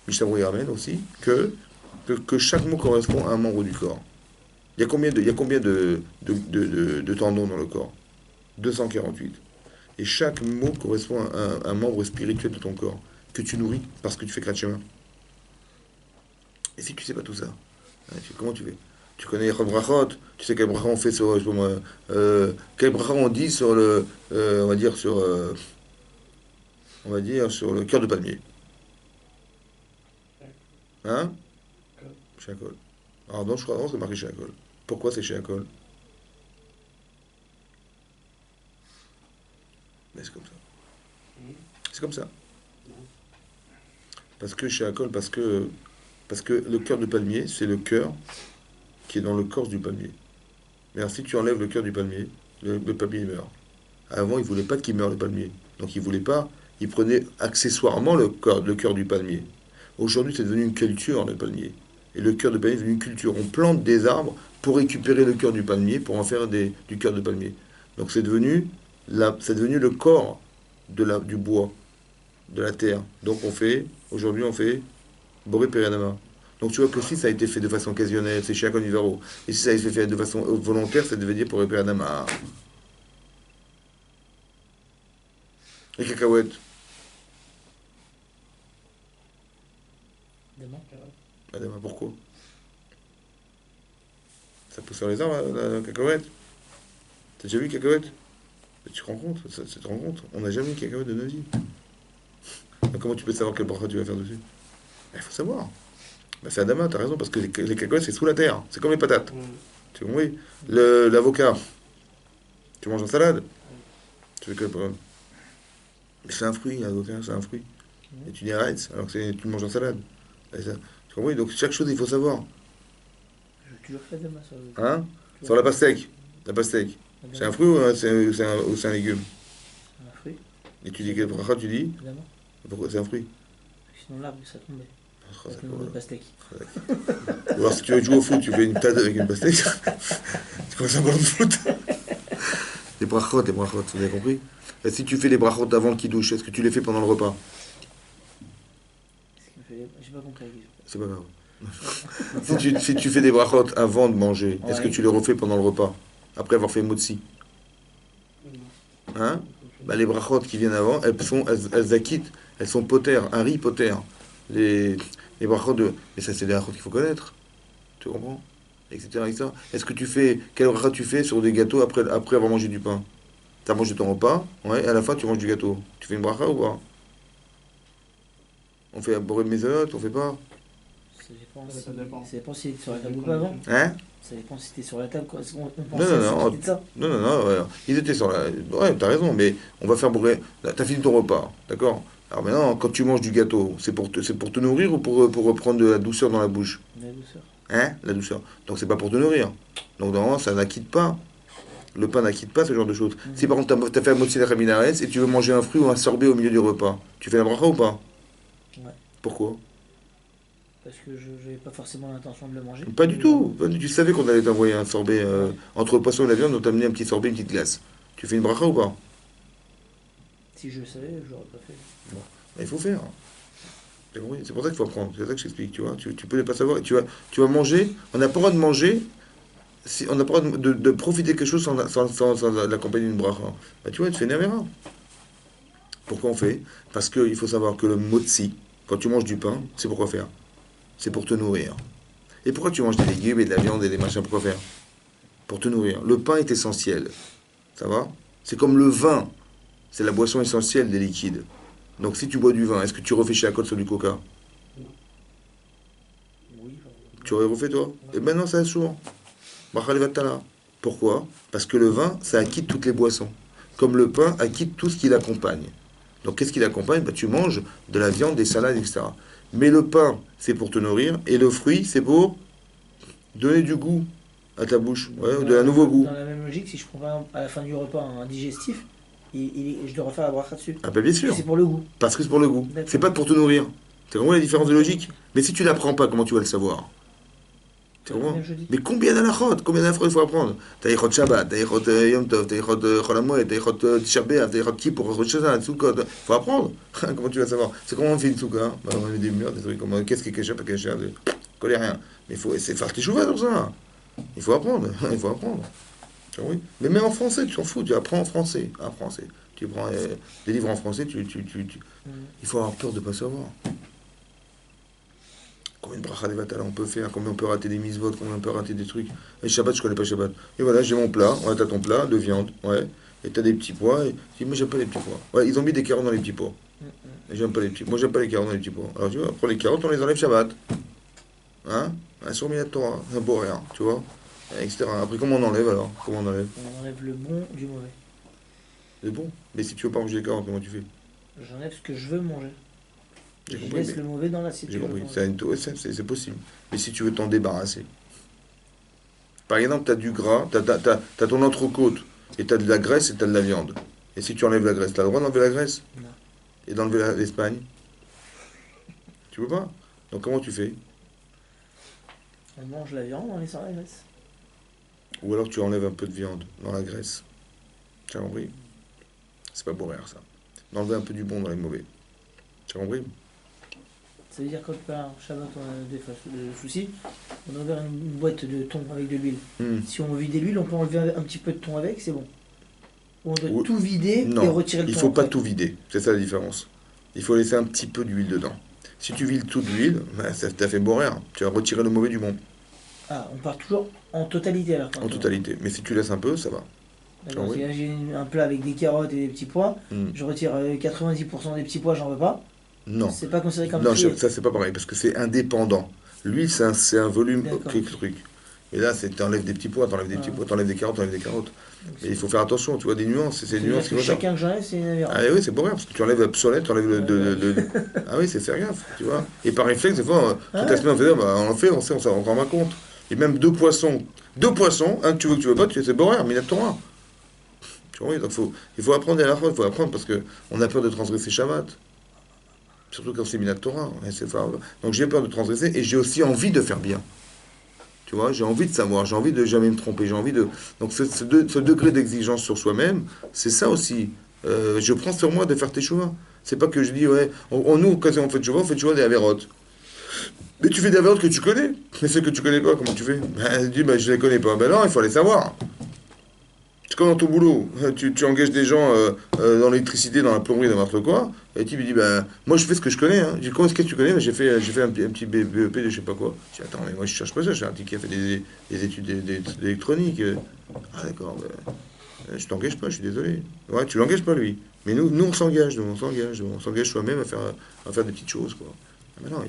Mishnah Berurah aussi, que chaque mot correspond à un membre du corps. Il y a combien de tendons dans le corps? 248. Et chaque mot correspond à un membre spirituel de ton corps, que tu nourris parce que tu fais Kriyat Shema. Et si tu sais pas tout ça, comment tu fais? Tu connais les brachot, tu sais quel bracha on fait sur, quel bracha on dit sur le, on va dire sur le cœur de palmier. Hein? Chez Akol. Alors dans je crois c'est marqué chez Akol. Pourquoi c'est chez Akol? Mais c'est comme ça. C'est comme ça. Parce que chez Akol, parce que le cœur de palmier, c'est le cœur qui est dans l'écorce du palmier. Mais alors, si tu enlèves le cœur du palmier, le palmier meurt. Avant, il ne voulait pas qu'il meure le palmier. Donc, il voulait pas. Il prenait accessoirement le cœur du palmier. Aujourd'hui, c'est devenu une culture, le palmier. Et le cœur de palmier est devenu une culture. On plante des arbres pour récupérer le cœur du palmier, pour en faire du cœur de palmier. Donc, c'est devenu le corps du bois, de la terre. Donc, aujourd'hui, on fait Boré Periadama. Donc tu vois que si ça a été fait de façon occasionnelle, c'est chez Akonivaro. Et si ça a été fait de façon volontaire, ça devait dire pour Boré Periadama. Les cacahuètes. Adama, pourquoi? Ça pousse sur les arbres, la cacahuète. T'as déjà vu une cacahuète? Tu te rends compte? Tu te rends compte? On n'a jamais eu une cacahuète de notre vie. Donc, comment tu peux savoir quel bracha tu vas faire dessus? Il faut savoir. Bah, c'est Adama, t'as raison, parce que les cacahuètes, c'est sous la terre. C'est comme les patates. Tu comprends? L'avocat, tu manges en salade. Tu fais que. Mais c'est un fruit, l'avocat, c'est un fruit. Et tu dis arrête, alors que tu le manges en salade. Tu comprends? Donc chaque chose, il faut savoir. J'ai toujours fait Adama sur le. Hein? Sur la pastèque. La pastèque. C'est un fruit ou c'est un légume? C'est un fruit. Et tu dis quel bracha tu dis? Adama. Pourquoi c'est un fruit? Sinon l'arbre, ça tombait. Oh, C'est le nom de pastèque. Ou alors si tu veux jouer au foot, tu fais une tête avec une pastèque. Tu commences un ballon de foot. Les brachot, vous avez compris? Et si tu fais les brachot avant le kidouche, est-ce que tu les fais pendant le repas? J'ai pas compris la question. C'est pas grave. si tu fais des brachot avant de manger, est-ce que tu les refais pendant le repas? Après avoir fait motzi? Hein? Bah, les brachot qui viennent avant, elles acquittent, elles sont poter, Harry Potter. Les, les brachot de. Mais ça, c'est des brachot qu'il faut connaître. Tu comprends? Etc. etc. Est-ce que tu fais. Quel bracha tu fais sur des gâteaux après avoir mangé du pain? Tu as mangé ton repas, ouais, et à la fin tu manges du gâteau. Tu fais une bracha ou pas? On fait aborder de mésonote, on fait pas? Ça dépend, Ça dépend. ça dépend si t'es sur la table ou pas avant. Hein? Ça dépend si t'es sur la table. Quoi. On Non, pensait non, à non, s'occuper de ça. non, non, non, ouais. Ils étaient sur la. Ouais, t'as raison, mais on va faire bourrer. T'as fini ton repas, d'accord? Alors maintenant, quand tu manges du gâteau, c'est pour te nourrir ou pour reprendre de la douceur dans la bouche? La douceur. Hein? La douceur. Donc c'est pas pour te nourrir. Donc normalement, ça n'acquitte pas. Le pain n'acquitte pas ce genre de choses. Si par contre t'as fait un mozzarella raminares et tu veux manger un fruit ou un sorbet au milieu du repas, tu fais la bracha ou pas? Ouais. Pourquoi? Parce que je n'avais pas forcément l'intention de le manger. Pas du tout. Tu savais qu'on allait t'envoyer un sorbet entre le poisson et la viande, on t'a amené un petit sorbet, une petite glace. Tu fais une bracha ou pas? Si je le savais, je l'aurais pas fait. Il faut faire. T'as compris? C'est pour ça qu'il faut apprendre. C'est ça que je t'explique, tu vois. Tu peux ne pas savoir. Et tu vas manger. On n'a pas le droit de manger. Si, on n'a pas le droit de profiter de quelque chose sans l'accompagner d'une bracha. Bah, tu vois, tu fais une avéra. Pourquoi on fait? Parce qu'il faut savoir que le motzi, quand tu manges du pain, c'est pourquoi faire? C'est pour te nourrir. Et pourquoi tu manges des légumes et de la viande et des machins? Pourquoi faire? Pour te nourrir. Le pain est essentiel. Ça va? C'est comme le vin. C'est la boisson essentielle des liquides. Donc si tu bois du vin, est-ce que tu refais chez la côte sur du coca? Oui. Tu aurais refait toi? Et maintenant ça sourd. Pourquoi? Parce que le vin, ça acquitte toutes les boissons. Comme le pain acquitte tout ce qui l'accompagne. Donc qu'est-ce qui l'accompagne? Bah, tu manges de la viande, des salades, etc. Mais le pain, c'est pour te nourrir. Et le fruit, c'est pour donner du goût à ta bouche. Ouais, de un nouveau goût. Dans la même logique, si je prends par exemple à la fin du repas un digestif, je dois refaire la bracha dessus. Ah bah bien sûr. C'est pour le goût. Parce que c'est pour le goût. D'accord. C'est pas pour te nourrir. C'est vraiment la différence de logique. Mais si tu l'apprends pas, comment tu vas le savoir? Tu comprends? Combien je dis? Mais combien d'alachot? Combien d'alachot il faut apprendre? T'as Yichot Shabbat, t'as Yichot Yom Tov, t'as Yichot Chol HaMoed, t'as Yichot Tisha B'Av, t'as Yichot Kippour, Rosh Hashanah, Sukkot. Faut apprendre. Comment tu vas savoir? C'est comment on fait une soukha? Bah, on met des murs, des trucs comme qu'est-ce qui est caché, pas caché, connais rien. Mais il faut essayer de faire tes chouvas sur ça. Il faut apprendre. Il faut apprendre. Ah oui. Mais même en français, tu t'en fous, tu apprends en français. En français. Tu prends des livres en français, il faut avoir peur de ne pas savoir. Combien de bracha vatala on peut faire, combien on peut rater des mises-votes, combien on peut rater des trucs. Et Shabbat, je connais pas Shabbat. Et voilà, j'ai mon plat, ouais, t'as ton plat de viande, ouais. Et t'as des petits pois, et je dis, moi j'aime pas les petits pois. Ouais, ils ont mis des carottes dans les petits pois. Et j'aime pas les petits. Moi j'aime pas les carottes dans les petits pois. Alors tu vois, pour les carottes, on les enlève Shabbat. Hein? Un sur de Torah, un beau rien, tu vois, etc. Après, comment on enlève alors? Comment on enlève? On enlève le bon du mauvais. C'est bon. Mais si tu veux pas manger les carottes, comment tu fais? J'enlève ce que je veux manger. J'ai Je compris, laisse mais- le mauvais dans l'assiette. J'ai compris. C'est possible. Mais si tu veux t'en débarrasser. Par exemple, tu as du gras, tu as ton entrecôte, et tu as de la graisse et tu as de la viande. Et si tu enlèves la graisse, tu as le droit d'enlever la graisse? Non. Et d'enlever l'Espagne? Tu peux pas? Donc comment tu fais? On mange la viande en laissant la graisse. Ou alors tu enlèves un peu de viande dans la graisse. Tu as compris? C'est pas bourrère ça. D'enlever un peu du bon dans les mauvais. Tu as compris? Ça veut dire quand par Shabbat on a des soucis, on a ouvert une boîte de thon avec de l'huile. Hmm. Si on veut vider l'huile, on peut enlever un petit peu de thon avec, c'est bon. Ou on doit Ou- tout vider et Non, retirer le il thon. faut pas après. tout vider. C'est ça la différence. Il faut laisser un petit peu d'huile dedans. Si tu vides toute l'huile, bah, ça t'a fait bourrère. Tu vas retirer le mauvais du bon. Ah, on part toujours en totalité alors. En totalité. Mais si tu laisses un peu, ça va. D'accord, Ah oui. si là, j'ai un plat avec des carottes et des petits pois, Hmm. je retire 90% des petits pois, j'en veux pas. Non. C'est pas considéré comme Non, trié. ça c'est pas pareil, parce que c'est indépendant. L'huile, c'est un volume, D'accord. truc. Et là, t'enlèves des petits pois, t'enlèves des petits Ah. pois, t'enlèves des carottes, t'enlèves des carottes. Donc, Mais il faut faire attention, tu vois, des nuances, c'est des c'est-à-dire nuances que qui vont ça. chacun que j'enlève, c'est une avéra. Ah oui, c'est pour rien, parce que tu enlèves l'obsolète, tu enlèves Ah oui, c'est faire gaffe, tu vois. Et par réflexe, des fois, toute la semaine, on fait dire, bah, on en fait, on s'en rend pas compte. Et même deux poissons, un que tu veux pas, c'est bourrère, mais il y a Torah. Tu vois, donc il faut apprendre à la fois, il faut apprendre parce qu'on a peur de transgresser Shabbat. Surtout quand c'est Minat Torah. Donc j'ai peur de transgresser et j'ai aussi envie de faire bien. Tu vois, j'ai envie de savoir, j'ai envie de jamais me tromper, j'ai envie de. Donc ce degré d'exigence sur soi-même, c'est ça aussi. Je prends sur moi de faire tes choix. C'est pas que je dis, ouais, nous, quand on fait choix des avérotes. Mais tu fais des avérotes que tu connais. Mais ceux que tu connais pas, comment tu fais? Ben, tu dis, ben, je les connais pas. Ben non, il faut les savoir. C'est comme dans ton boulot. Tu engages des gens dans l'électricité, dans la plomberie, dans n'importe quoi. Et tu lui dis, ben, moi je fais ce que je connais. Hein. Je dis, comment est-ce que tu connais? Ben, j'ai fait un petit BEP de je sais pas quoi. Je dis, attends, mais moi je cherche pas ça. J'ai un petit qui a fait des études d'électronique. Ah d'accord, ben, je t'engage pas, je suis désolé. Ouais, tu l'engages pas lui. Mais nous on s'engage, on s'engage soi-même à faire des petites choses, quoi. Ah, mais non,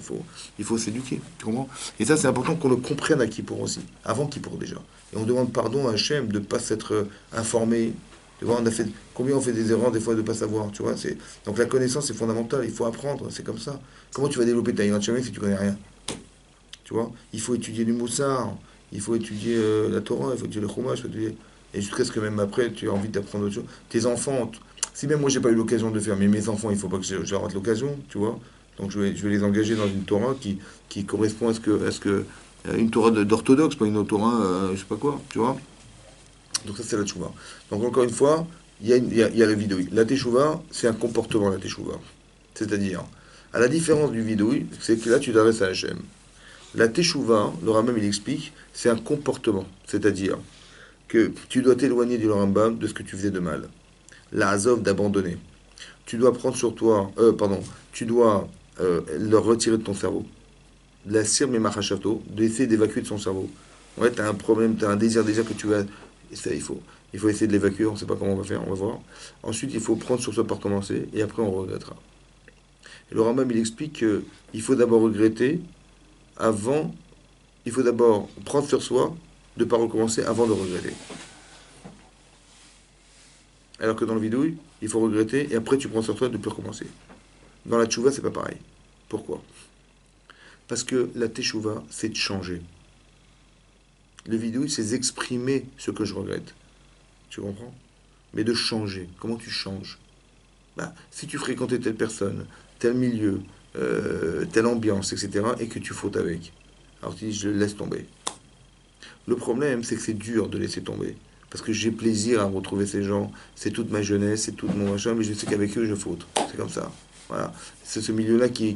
il faut s'éduquer, tu comprends? Et ça, c'est important qu'on le comprenne à Kippour aussi, avant Kippour déjà. Et on demande pardon à Hachem de ne pas s'être informé. Tu vois, combien on fait des erreurs des fois de ne pas savoir, tu vois. Donc la connaissance est fondamentale, il faut apprendre, c'est comme ça. Comment tu vas développer ta Yirat Shamayim si tu connais rien? Tu vois, il faut étudier du Moussar, il faut étudier la Torah, il faut étudier le Chumash, et jusqu'à ce que même après, tu aies envie d'apprendre autre chose. Tes enfants, si même moi j'ai pas eu l'occasion de le faire, mais mes enfants, il faut pas que je rate l'occasion, tu vois. Donc je vais les engager dans une Torah qui correspond à ce que une Torah d'orthodoxe, pas une Torah, je sais pas quoi, tu vois. Donc ça c'est la Teshuvah. Donc encore une fois, il y a le vidouille. La Teshuvah, c'est un comportement, la Teshuvah. C'est-à-dire, à la différence du vidouille, c'est que là tu t'adresses à Hachem. La Teshuvah, le Rambam il explique, c'est un comportement. C'est-à-dire que tu dois t'éloigner du Rambam de ce que tu faisais de mal. La Azov d'abandonner. Tu dois prendre sur toi, tu dois le retirer de ton cerveau. La sir mais machachato, d'essayer d'évacuer de son cerveau. Ouais, tu as un problème, tu as un désir que tu vas. Et ça, il faut essayer de l'évacuer, on ne sait pas comment on va faire, on va voir. Ensuite, il faut prendre sur soi pour commencer, et après on regrettera. Et le Rambam, il explique qu'il faut d'abord regretter avant, il faut d'abord prendre sur soi de ne pas recommencer avant de regretter. Alors que dans le vidouille, il faut regretter, et après tu prends sur toi de ne plus recommencer. Dans la tchouva, c'est pas pareil. Pourquoi? Parce que la teshuva, c'est de changer. Le vidouille, c'est d'exprimer ce que je regrette. Tu comprends? Mais de changer. Comment tu changes? Si tu fréquentais telle personne, tel milieu, telle ambiance, etc., et que tu fautes avec, alors tu dis, je laisse tomber. Le problème, c'est que c'est dur de laisser tomber. Parce que j'ai plaisir à retrouver ces gens, c'est toute ma jeunesse, c'est tout mon machin, mais je sais qu'avec eux, je faute. C'est comme ça. Voilà. C'est ce milieu-là qui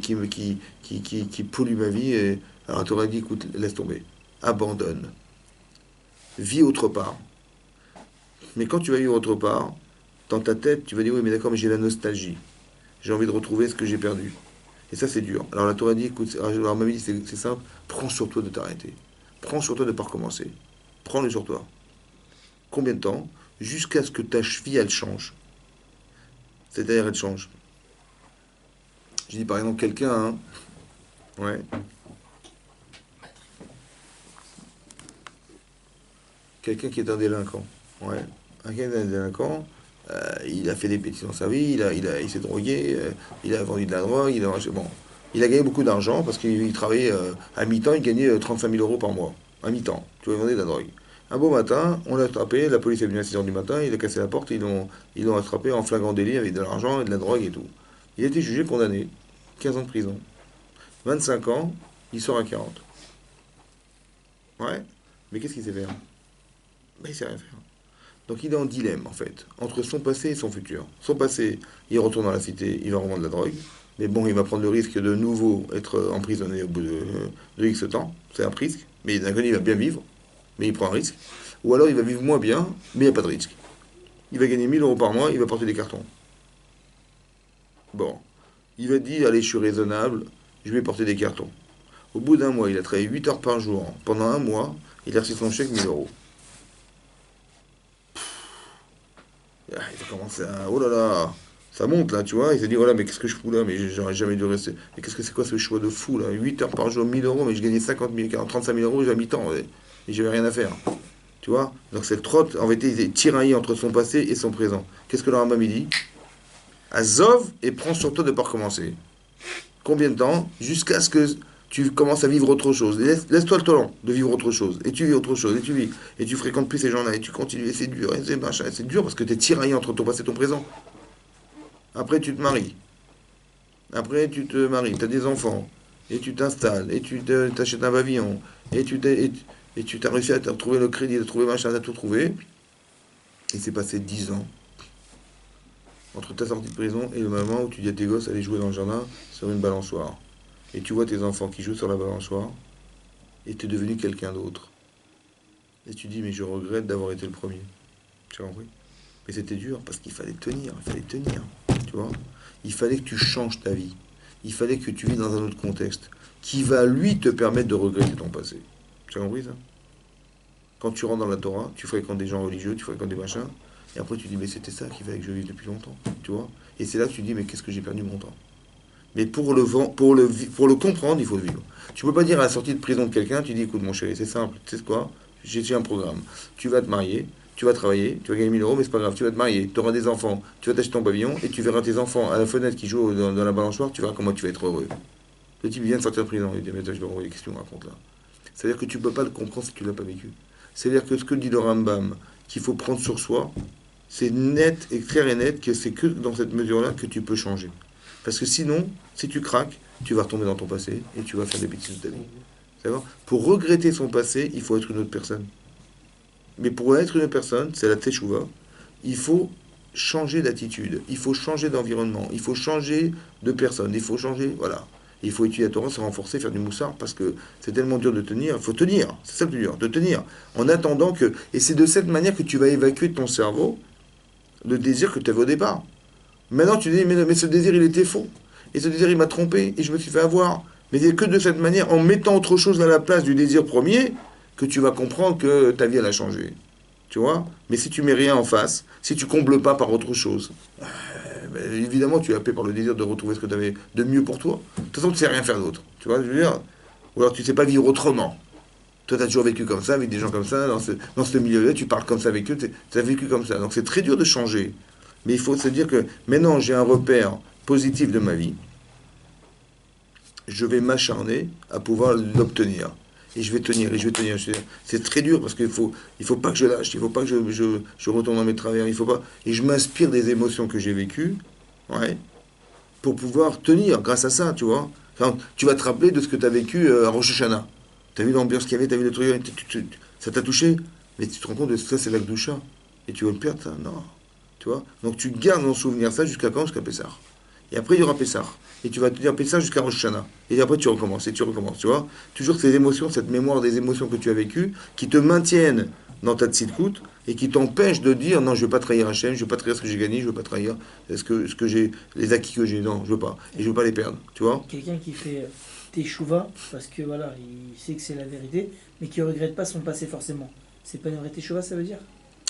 pollue ma vie. Et alors, tu aurais dit, écoute, laisse tomber. Abandonne. Vis autre part. Mais quand tu vas vivre autre part, dans ta tête, tu vas dire, oui, mais d'accord, mais j'ai la nostalgie. J'ai envie de retrouver ce que j'ai perdu. Et ça, c'est dur. Alors, la Torah dit, écoute, alors ma vie, c'est simple, prends sur toi de t'arrêter. Prends sur toi de ne pas recommencer. Prends-le sur toi. Combien de temps? Jusqu'à ce que ta cheville, elle change. C'est-à-dire, elle change. Je dis par exemple quelqu'un, hein, ouais, quelqu'un qui est un délinquant, ouais, quelqu'un qui est un délinquant, il a fait des bêtises dans sa vie, il s'est drogué, il a vendu de la drogue, il a gagné beaucoup d'argent parce qu'il travaillait à mi-temps, il gagnait 35 000 euros par mois, à mi-temps, tu vois, il vendait de la drogue. Un beau matin, on l'a attrapé, la police est venue à 6 heures du matin, il a cassé la porte, ils l'ont attrapé en flagrant délit avec de l'argent et de la drogue et tout. Il a été jugé, condamné, 15 ans de prison. 25 ans, il sort à 40. Ouais, mais qu'est-ce qu'il sait faire? Il sait rien faire. Donc il est en dilemme, en fait, entre son passé et son futur. Son passé, il retourne dans la cité, il va revendre de la drogue, mais bon, il va prendre le risque de nouveau être emprisonné au bout de X temps. C'est un risque, mais d'un côté, il va bien vivre, mais il prend un risque. Ou alors il va vivre moins bien, mais il n'y a pas de risque. Il va gagner 1000 euros par mois, il va porter des cartons. Bon, il va dire, allez, je suis raisonnable, je vais porter des cartons. Au bout d'un mois, il a travaillé 8 heures par jour. Pendant un mois, il a reçu son chèque 1000 euros. Il a commencé à... Oh là là, ça monte là, tu vois. Il s'est dit, oh là, mais qu'est-ce que je fous là? Mais j'aurais jamais dû rester. Mais qu'est-ce que c'est quoi ce choix de fou là? 8 heures par jour, 1000 euros, mais je gagnais 50 000, 40, 35 000 euros, j'ai mi-temps. Et j'avais rien à faire. Tu vois? Donc cette trotte, en fait, il est tiraillé entre son passé et son présent. Qu'est-ce que le Rambam il dit? Azov et prends sur toi de ne pas recommencer. Combien de temps? Jusqu'à ce que tu commences à vivre autre chose. Laisse-toi le temps de vivre autre chose. Et tu vis autre chose. Et tu vis. Et tu fréquentes plus ces gens-là. Et tu continues. Et c'est dur. Et c'est machin. Et c'est dur parce que tu es tiraillé entre ton passé et ton présent. Après, tu te maries. Après, tu te maries. Tu as des enfants. Et tu t'installes. Et tu t'achètes un pavillon. Et tu t'as réussi à te retrouver le crédit, de trouver machin, à tout trouver. Et c'est passé 10 ans entre ta sortie de prison et le moment où tu dis à tes gosses, allez jouer dans le jardin sur une balançoire. Et tu vois tes enfants qui jouent sur la balançoire, et tu es devenu quelqu'un d'autre. Et tu dis, mais je regrette d'avoir été le premier. Tu as compris? Mais c'était dur parce qu'il fallait tenir, tu vois. Il fallait que tu changes ta vie. Il fallait que tu vis dans un autre contexte qui va, lui, te permettre de regretter ton passé. Tu as compris ça? Quand tu rentres dans la Torah, tu fréquentes des gens religieux, tu fréquentes des machins, et après tu dis, mais c'était ça qu'il fallait que je vive depuis longtemps, tu vois. Et c'est là que tu dis, mais qu'est-ce que j'ai perdu mon temps? Mais pour le comprendre, il faut le vivre. Tu peux pas dire à la sortie de prison de quelqu'un, tu dis, écoute mon chéri, c'est simple, tu sais quoi? J'ai un programme. Tu vas te marier, tu vas travailler, tu vas gagner 1000 euros, mais c'est pas grave, tu vas te marier, tu auras des enfants, tu vas t'acheter ton pavillon, et tu verras tes enfants à la fenêtre qui jouent dans la balançoire, tu verras comment tu vas être heureux. Le type vient de sortir de prison, il dit, mais attends, je vais envoyer qu'est-ce que tu me racontes là? C'est-à-dire que tu peux pas le comprendre si tu l'as pas vécu. C'est-à-dire que ce que dit le Rambam, qu'il faut prendre sur soi, c'est net et clair et net que c'est que dans cette mesure-là que tu peux changer. Parce que sinon, si tu craques, tu vas retomber dans ton passé et tu vas faire des bêtises de ta vie. D'accord? Pour regretter son passé, il faut être une autre personne. Mais pour être une autre personne, c'est la teshuva, il faut changer d'attitude, il faut changer d'environnement, il faut changer de personne, il faut changer, voilà. Il faut étudier la Torah, se renforcer, faire du moussard, parce que c'est tellement dur de tenir. Il faut tenir, c'est ça le plus dur, de tenir. En attendant que... Et c'est de cette manière que tu vas évacuer de ton cerveau le désir que tu avais au départ. Maintenant, tu dis, mais ce désir, il était faux. Et ce désir, il m'a trompé, et je me suis fait avoir. Mais c'est que de cette manière, en mettant autre chose à la place du désir premier, que tu vas comprendre que ta vie, elle a changé. Tu vois? Mais si tu mets rien en face, si tu combles pas par autre chose, ben, évidemment, tu es happé par le désir de retrouver ce que tu avais de mieux pour toi. De toute façon, tu sais rien faire d'autre. Tu vois, je veux dire? Ou alors tu sais pas vivre autrement. Toi, tu as toujours vécu comme ça, avec des gens comme ça, dans ce milieu-là, tu parles comme ça avec eux, tu as vécu comme ça. Donc c'est très dur de changer. Mais il faut se dire que maintenant, j'ai un repère positif de ma vie. Je vais m'acharner à pouvoir l'obtenir. Et je vais tenir, et je vais tenir. C'est très dur parce qu'il faut pas que je lâche, il faut pas que je retourne dans mes travers, il faut pas. Et je m'inspire des émotions que j'ai vécues, ouais, pour pouvoir tenir grâce à ça, tu vois. Enfin, tu vas te rappeler de ce que tu as vécu à Rosh Hashanah. Tu as vu l'ambiance qu'il y avait, tu as vu le truc, ça t'a touché, mais tu te rends compte de ça, c'est la Gdoucha. Et tu vas le perdre, ça? Non. Tu vois. Donc tu gardes en souvenir ça jusqu'à quand? Jusqu'à Pessah. Et après, il y aura Pessah. Et tu vas te dire Pessah jusqu'à Rosh Hashanah. Et après, tu recommences, et tu recommences, tu vois. Toujours ces émotions, cette mémoire des émotions que tu as vécues, qui te maintiennent dans ta tzidkout, et qui t'empêchent de dire non, je ne veux pas trahir Hachem, je ne veux pas trahir ce que j'ai gagné, je ne veux pas trahir ce que j'ai, les acquis que j'ai, non, je ne veux pas. Et je ne veux pas les perdre, tu vois. Quelqu'un qui fait teshuva, parce que voilà, il sait que c'est la vérité, mais qui ne regrette pas son passé forcément. C'est pas une vraie teshuva, ça veut dire?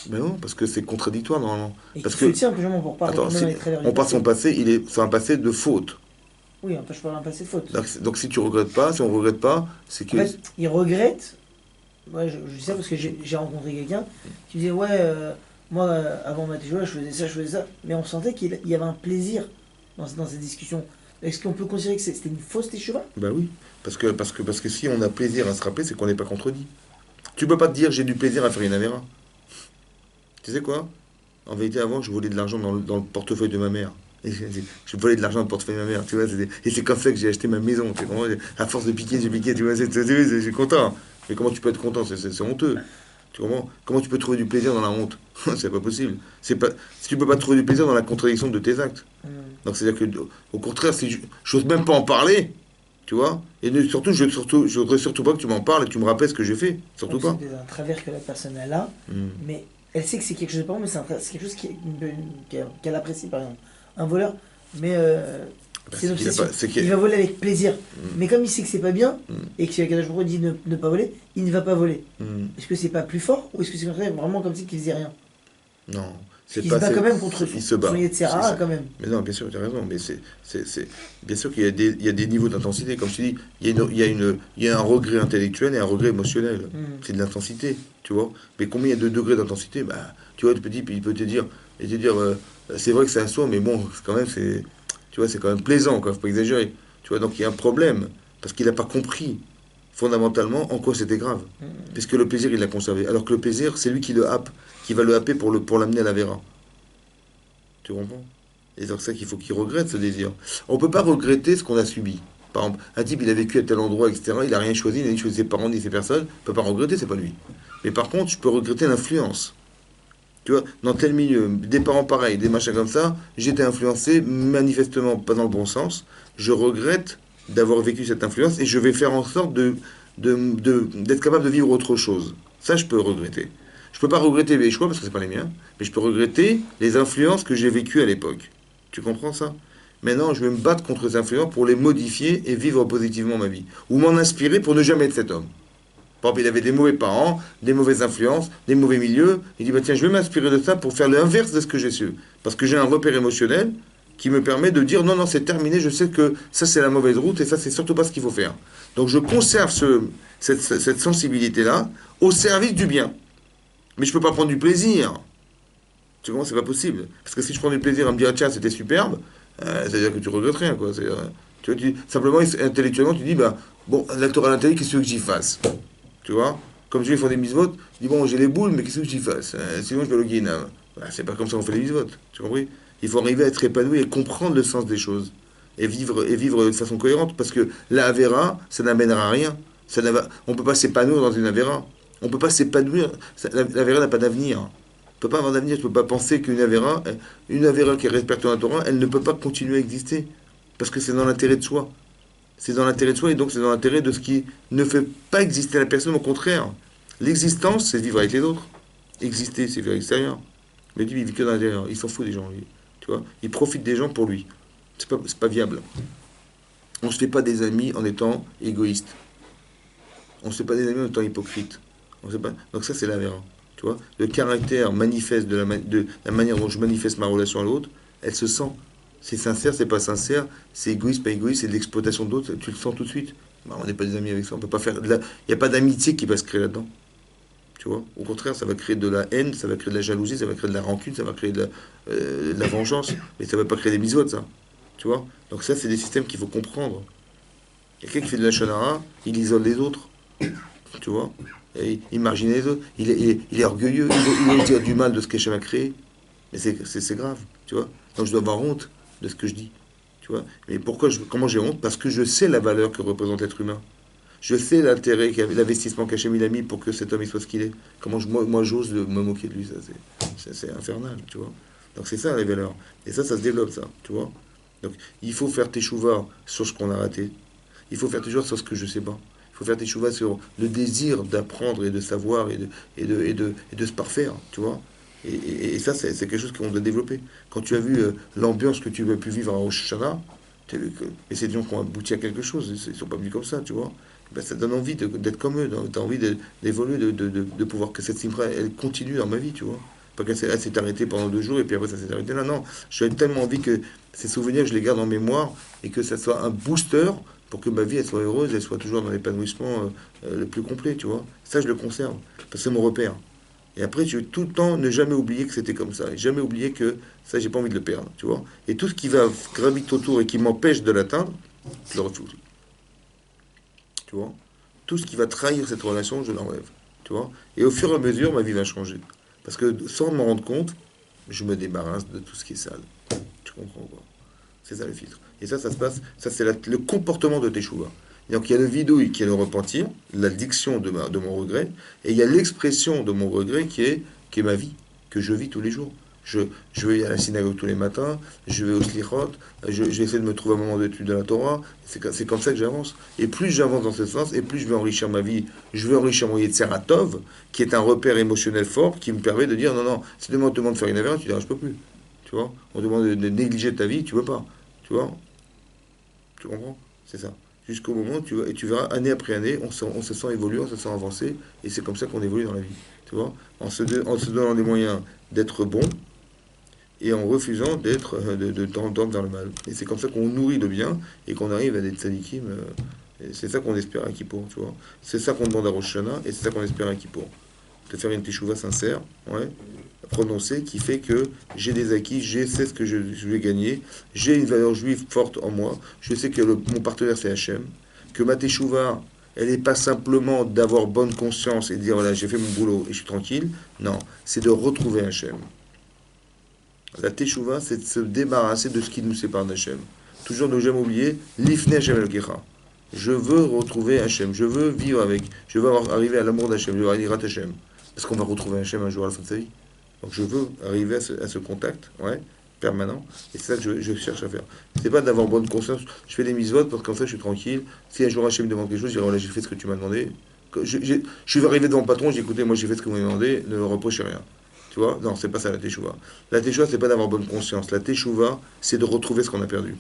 Ben non, parce que c'est contradictoire normalement. Et Parce qui que, fait le tien, simplement pour parler attends, quand même avec travers du on passe passé. son passé, c'est un passé de faute. Oui, je parle d'un passé de faute. Donc si tu regrettes pas, si on regrette pas, c'est que... En fait, il regrette. Ouais, je sais parce que j'ai rencontré quelqu'un qui disait ouais, moi avant ma teshuva, je faisais ça, mais on sentait qu'il y avait un plaisir dans ces discussions. Est-ce qu'on peut considérer que c'était une fausse teshuva? Ben oui, parce que si on a plaisir à se rappeler, c'est qu'on n'est pas contredit. Tu peux pas te dire j'ai du plaisir à faire une avéra. Tu sais quoi? En vérité, avant, je volais de l'argent dans le portefeuille de ma mère. Et je volais de l'argent dans le portefeuille de ma mère, tu vois. Et c'est comme ça que j'ai acheté ma maison. Tu comprends? À force de piquer, j'ai piqué, tu vois. Je suis content. Mais comment tu peux être content? C'est honteux. Tu comprends? Comment tu peux trouver du plaisir dans la honte? C'est pas possible. Si tu peux pas trouver du plaisir dans la contradiction de tes actes. Donc c'est-à-dire que, au contraire, si j'ose même pas en parler, tu vois. Et surtout, je voudrais surtout pas que tu m'en parles et que tu me rappelles ce que j'ai fait. Surtout pas. C'est un travers que la personne elle a, mais elle sait que c'est quelque chose de pas bon, mais c'est quelque chose qu'elle apprécie, par exemple. Un voleur, mais c'est une obsession. Il va voler avec plaisir. Mais comme il sait que c'est pas bien, et que Kadosh Baruch Hu dit ne pas voler, il ne va pas voler. Est-ce que c'est pas plus fort, ou est-ce que c'est vraiment comme si qu'il faisait rien? Non. Il se bat quand même contre son Yetzirah, quand même. Mais non, bien sûr, tu as raison. Mais bien sûr qu'il y a des niveaux d'intensité. Comme je te dis, il y a un regret intellectuel et un regret émotionnel. C'est de l'intensité, tu vois. Mais combien il y a de degrés d'intensité? Bah, tu vois, le petit, il peut te dire, c'est vrai que c'est un saut, mais bon, quand même, tu vois, c'est quand même plaisant, quoi. Faut pas exagérer. Tu vois, donc il y a un problème parce qu'il n'a pas compris fondamentalement en quoi c'était grave. Puisque le plaisir, il l'a conservé. Alors que le plaisir, c'est lui qui le happe, qui va le happer pour l'amener à la Vera. Tu comprends? Et c'est ça qu'il faut qu'il regrette ce désir. On ne peut pas regretter ce qu'on a subi. Par exemple, un type, il a vécu à tel endroit, etc. Il n'a rien choisi, il n'a ni choisi ses parents, ni ses personnes. Il ne peut pas regretter, c'est pas lui. Mais par contre, je peux regretter l'influence. Tu vois, dans tel milieu, des parents pareils, des machins comme ça, j'étais influencé, manifestement pas dans le bon sens. Je regrette d'avoir vécu cette influence et je vais faire en sorte d'être capable de vivre autre chose. Ça, je peux regretter. Je peux pas regretter mes choix parce que c'est pas les miens, mais je peux regretter les influences que j'ai vécues à l'époque. Tu comprends ça? Maintenant, je vais me battre contre ces influences pour les modifier et vivre positivement ma vie. Ou m'en inspirer pour ne jamais être cet homme. Par exemple, il avait des mauvais parents, des mauvaises influences, des mauvais milieux. Il dit, bah, tiens, je vais m'inspirer de ça pour faire l'inverse de ce que j'ai su. Parce que j'ai un repère émotionnel qui me permet de dire, non, non, c'est terminé, je sais que ça, c'est la mauvaise route et ça, c'est surtout pas ce qu'il faut faire. Donc, je conserve cette sensibilité-là au service du bien. Mais je peux pas prendre du plaisir. Tu comprends, c'est pas possible. Parce que si je prends du plaisir à me dire, tiens, c'était superbe, c'est-à-dire que tu regrettes rien, quoi. Tu vois, simplement, intellectuellement, tu dis, bah, bon, la Torah à l'intellect, qu'est-ce que tu veux que j'y fasse? Tu vois? Comme je vais faire des mises-votes, je dis, bon, j'ai les boules, mais qu'est-ce que j'y fasse? Sinon, je vais le guinam. Bah, c'est pas comme ça qu'on fait les mises-votes. Tu comprends? Il faut arriver à être épanoui et comprendre le sens des choses. Et vivre de façon cohérente. Parce que la Avera, ça n'amènera à rien. On ne peut pas s'épanouir dans une Avera. On ne peut pas s'épanouir. La Avera n'a pas d'avenir. On ne peut pas avoir d'avenir. Tu ne peux pas penser qu'une Avera qui est respectée dans la Torah, elle ne peut pas continuer à exister. Parce que c'est dans l'intérêt de soi. C'est dans l'intérêt de soi et donc c'est dans l'intérêt de ce qui ne fait pas exister la personne. Au contraire, l'existence, c'est de vivre avec les autres. Exister, c'est vivre à l'extérieur. Mais lui, il vit que dans l'intérieur. Il s'en fout des gens, lui. Tu vois, il profite des gens pour lui. C'est pas viable. On ne se fait pas des amis en étant égoïste. On ne se fait pas des amis en étant hypocrite. On sait pas. Donc ça, c'est la vera. Tu vois, le caractère manifeste de la manière dont je manifeste ma relation à l'autre, elle se sent. C'est sincère, c'est pas sincère, c'est égoïste, pas égoïste, c'est de l'exploitation d'autres, tu le sens tout de suite. Bah, on n'est pas des amis avec ça, on peut pas faire. Il n'y a pas d'amitié qui va se créer là-dedans. Tu vois, au contraire, ça va créer de la haine, ça va créer de la jalousie, ça va créer de la rancune, ça va créer de la vengeance, mais ça ne va pas créer des misotes, ça. Tu vois. Donc ça, c'est des systèmes qu'il faut comprendre. Quelqu'un qui fait de la shonara, il isole les autres. Tu vois. Et il margine les autres. Il est orgueilleux, il ose dire du mal de ce qu'Hachem a créé. Mais c'est grave, tu vois. Donc je dois avoir honte de ce que je dis. Tu vois. Mais comment j'ai honte? Parce que je sais la valeur que représente l'être humain. Je sais l'intérêt, l'investissement qu'Hachem il a mis pour que cet homme il soit ce qu'il est. Comment moi j'ose me moquer de lui, ça c'est infernal, tu vois. Donc c'est ça les valeurs. Et ça se développe, ça, tu vois. Donc il faut faire tes chouvas sur ce qu'on a raté. Il faut faire tes chouvas sur ce que je sais pas. Il faut faire tes chouvas sur le désir d'apprendre et de savoir et de se parfaire, tu vois. Et ça, c'est quelque chose qu'on doit développer. Quand tu as vu l'ambiance que tu as pu vivre à Rosh Hashanah, et c'est des gens qui ont abouti à quelque chose, ils ne sont pas venus comme ça, tu vois. Ben, ça donne envie d'être comme eux, tu as envie d'évoluer, de pouvoir que cette simra, elle continue dans ma vie, tu vois. Pas qu'elle s'est arrêtée pendant 2 jours et puis après ça s'est arrêté là, non. J'ai tellement envie que ces souvenirs, je les garde en mémoire et que ça soit un booster pour que ma vie, elle soit heureuse, elle soit toujours dans l'épanouissement le plus complet, tu vois. Ça, je le conserve, parce que c'est mon repère. Et après, tu veux tout le temps ne jamais oublier que c'était comme ça, et jamais oublier que ça, j'ai pas envie de le perdre, tu vois. Et tout ce qui va graviter autour et qui m'empêche de l'atteindre, je le refuse. Tu vois, tout ce qui va trahir cette relation, je l'enlève. Tu vois, et au fur et à mesure, ma vie va changer. Parce que sans m'en rendre compte, je me débarrasse de tout ce qui est sale. Tu comprends quoi? C'est ça le filtre. Et ça se passe, ça c'est le comportement de Teshuvah. Donc il y a le vidouille qui est le repentir, l'addiction de mon regret, et il y a l'expression de mon regret qui est ma vie, que je vis tous les jours. Je vais à la synagogue tous les matins, je vais au slichot, j'essaie de me trouver un moment d'étude de la Torah, c'est comme ça que j'avance. Et plus j'avance dans ce sens, et plus je vais enrichir ma vie, je vais enrichir mon Yetzirah Tov, qui est un repère émotionnel fort, qui me permet de dire, non, non, si demain on te demande de faire une avéra, tu dis, ah, je peux plus. Tu vois, on te demande de négliger ta vie, tu veux pas. Tu vois, tu comprends? C'est ça. Jusqu'au moment, tu vois, et tu verras, année après année, on se sent évoluer, on se sent avancer, et c'est comme ça qu'on évolue dans la vie. Tu vois, en se donnant les moyens d'être bon, et en refusant de tendre vers le mal. Et c'est comme ça qu'on nourrit le bien, et qu'on arrive à des tzadikim, c'est ça qu'on espère à Kippour, tu vois. C'est ça qu'on demande à Rosh Hashanah, et c'est ça qu'on espère à Kippour. De faire une teshuva sincère, ouais, prononcée, qui fait que j'ai des acquis, je sais ce que je vais gagner, j'ai une valeur juive forte en moi, je sais que mon partenaire c'est Hachem, que ma teshuva, elle n'est pas simplement d'avoir bonne conscience et de dire voilà, j'ai fait mon boulot et je suis tranquille, non, c'est de retrouver Hachem. La teshuva, c'est de se débarrasser de ce qui nous sépare d'Hachem. Toujours ne jamais oublier, l'ifne Hachem el-Kecha. Je veux retrouver Hachem, je veux vivre avec, je veux arriver à l'amour d'Hachem, je veux arriver à Hachem. Parce qu'on va retrouver Hachem un jour à la fin de sa vie. Donc je veux arriver à ce contact, ouais, permanent, et c'est ça que je cherche à faire. C'est pas d'avoir bonne conscience, je fais des mises-votes parce qu'en fait je suis tranquille. Si un jour Hachem me demande quelque chose, je dirais voilà, j'ai fait ce que tu m'as demandé, Je suis arrivé devant le patron, j'ai écouté, moi j'ai fait ce que vous m'avez demandé, ne me reprochez rien. Tu vois? Non, c'est pas ça la teshuva. La teshuva, c'est pas d'avoir bonne conscience. La teshuva, c'est de retrouver ce qu'on a perdu.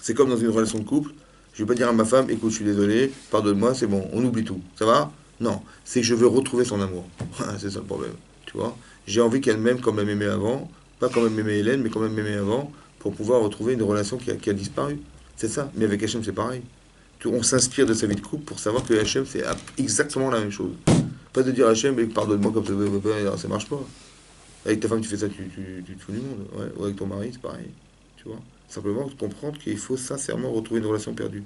C'est comme dans une relation de couple. Je vais pas dire à ma femme, écoute, je suis désolé, pardonne-moi, c'est bon, on oublie tout. Ça va? Non, c'est que je veux retrouver son amour. C'est ça le problème. Tu vois? J'ai envie qu'elle m'aime comme elle m'aimait avant, pas comme elle m'aimait Hélène, mais comme elle m'aimait avant, pour pouvoir retrouver une relation qui a disparu. C'est ça. Mais avec Hachem, c'est pareil. On s'inspire de sa vie de couple pour savoir que Hachem, c'est exactement la même chose. Pas de dire à Hachem, pardonne-moi comme ça marche pas. Avec ta femme, tu fais ça, tu te fous du monde. Ouais. Ou avec ton mari, c'est pareil. Tu vois? Simplement comprendre qu'il faut sincèrement retrouver une relation perdue.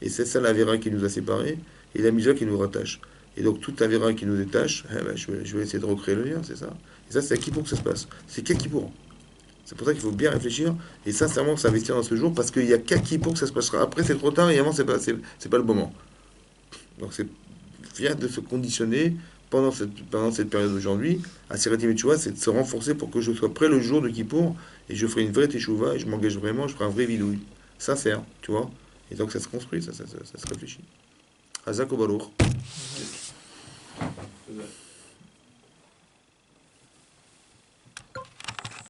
Et c'est ça la véra qui nous a séparés et la misère qui nous rattache. Et donc toute la véra qui nous détache, je vais essayer de recréer le lien, c'est ça. Et ça, c'est à qui pour que ça se passe. C'est qu'à qui pour. C'est pour ça qu'il faut bien réfléchir et sincèrement s'investir dans ce jour parce qu'il n'y a qu'à qui pour que ça se passera. Après, c'est trop tard et avant, c'est pas le moment. Donc c'est bien de se conditionner pendant cette période d'aujourd'hui à Siratim et Teshuvah, c'est de se renforcer pour que je sois prêt le jour de Kippour et je ferai une vraie Teshuvah et je m'engage vraiment, je ferai un vrai vidouille. Sincère, tu vois. Et donc ça se construit, ça se réfléchit. Hazak ou Baruch.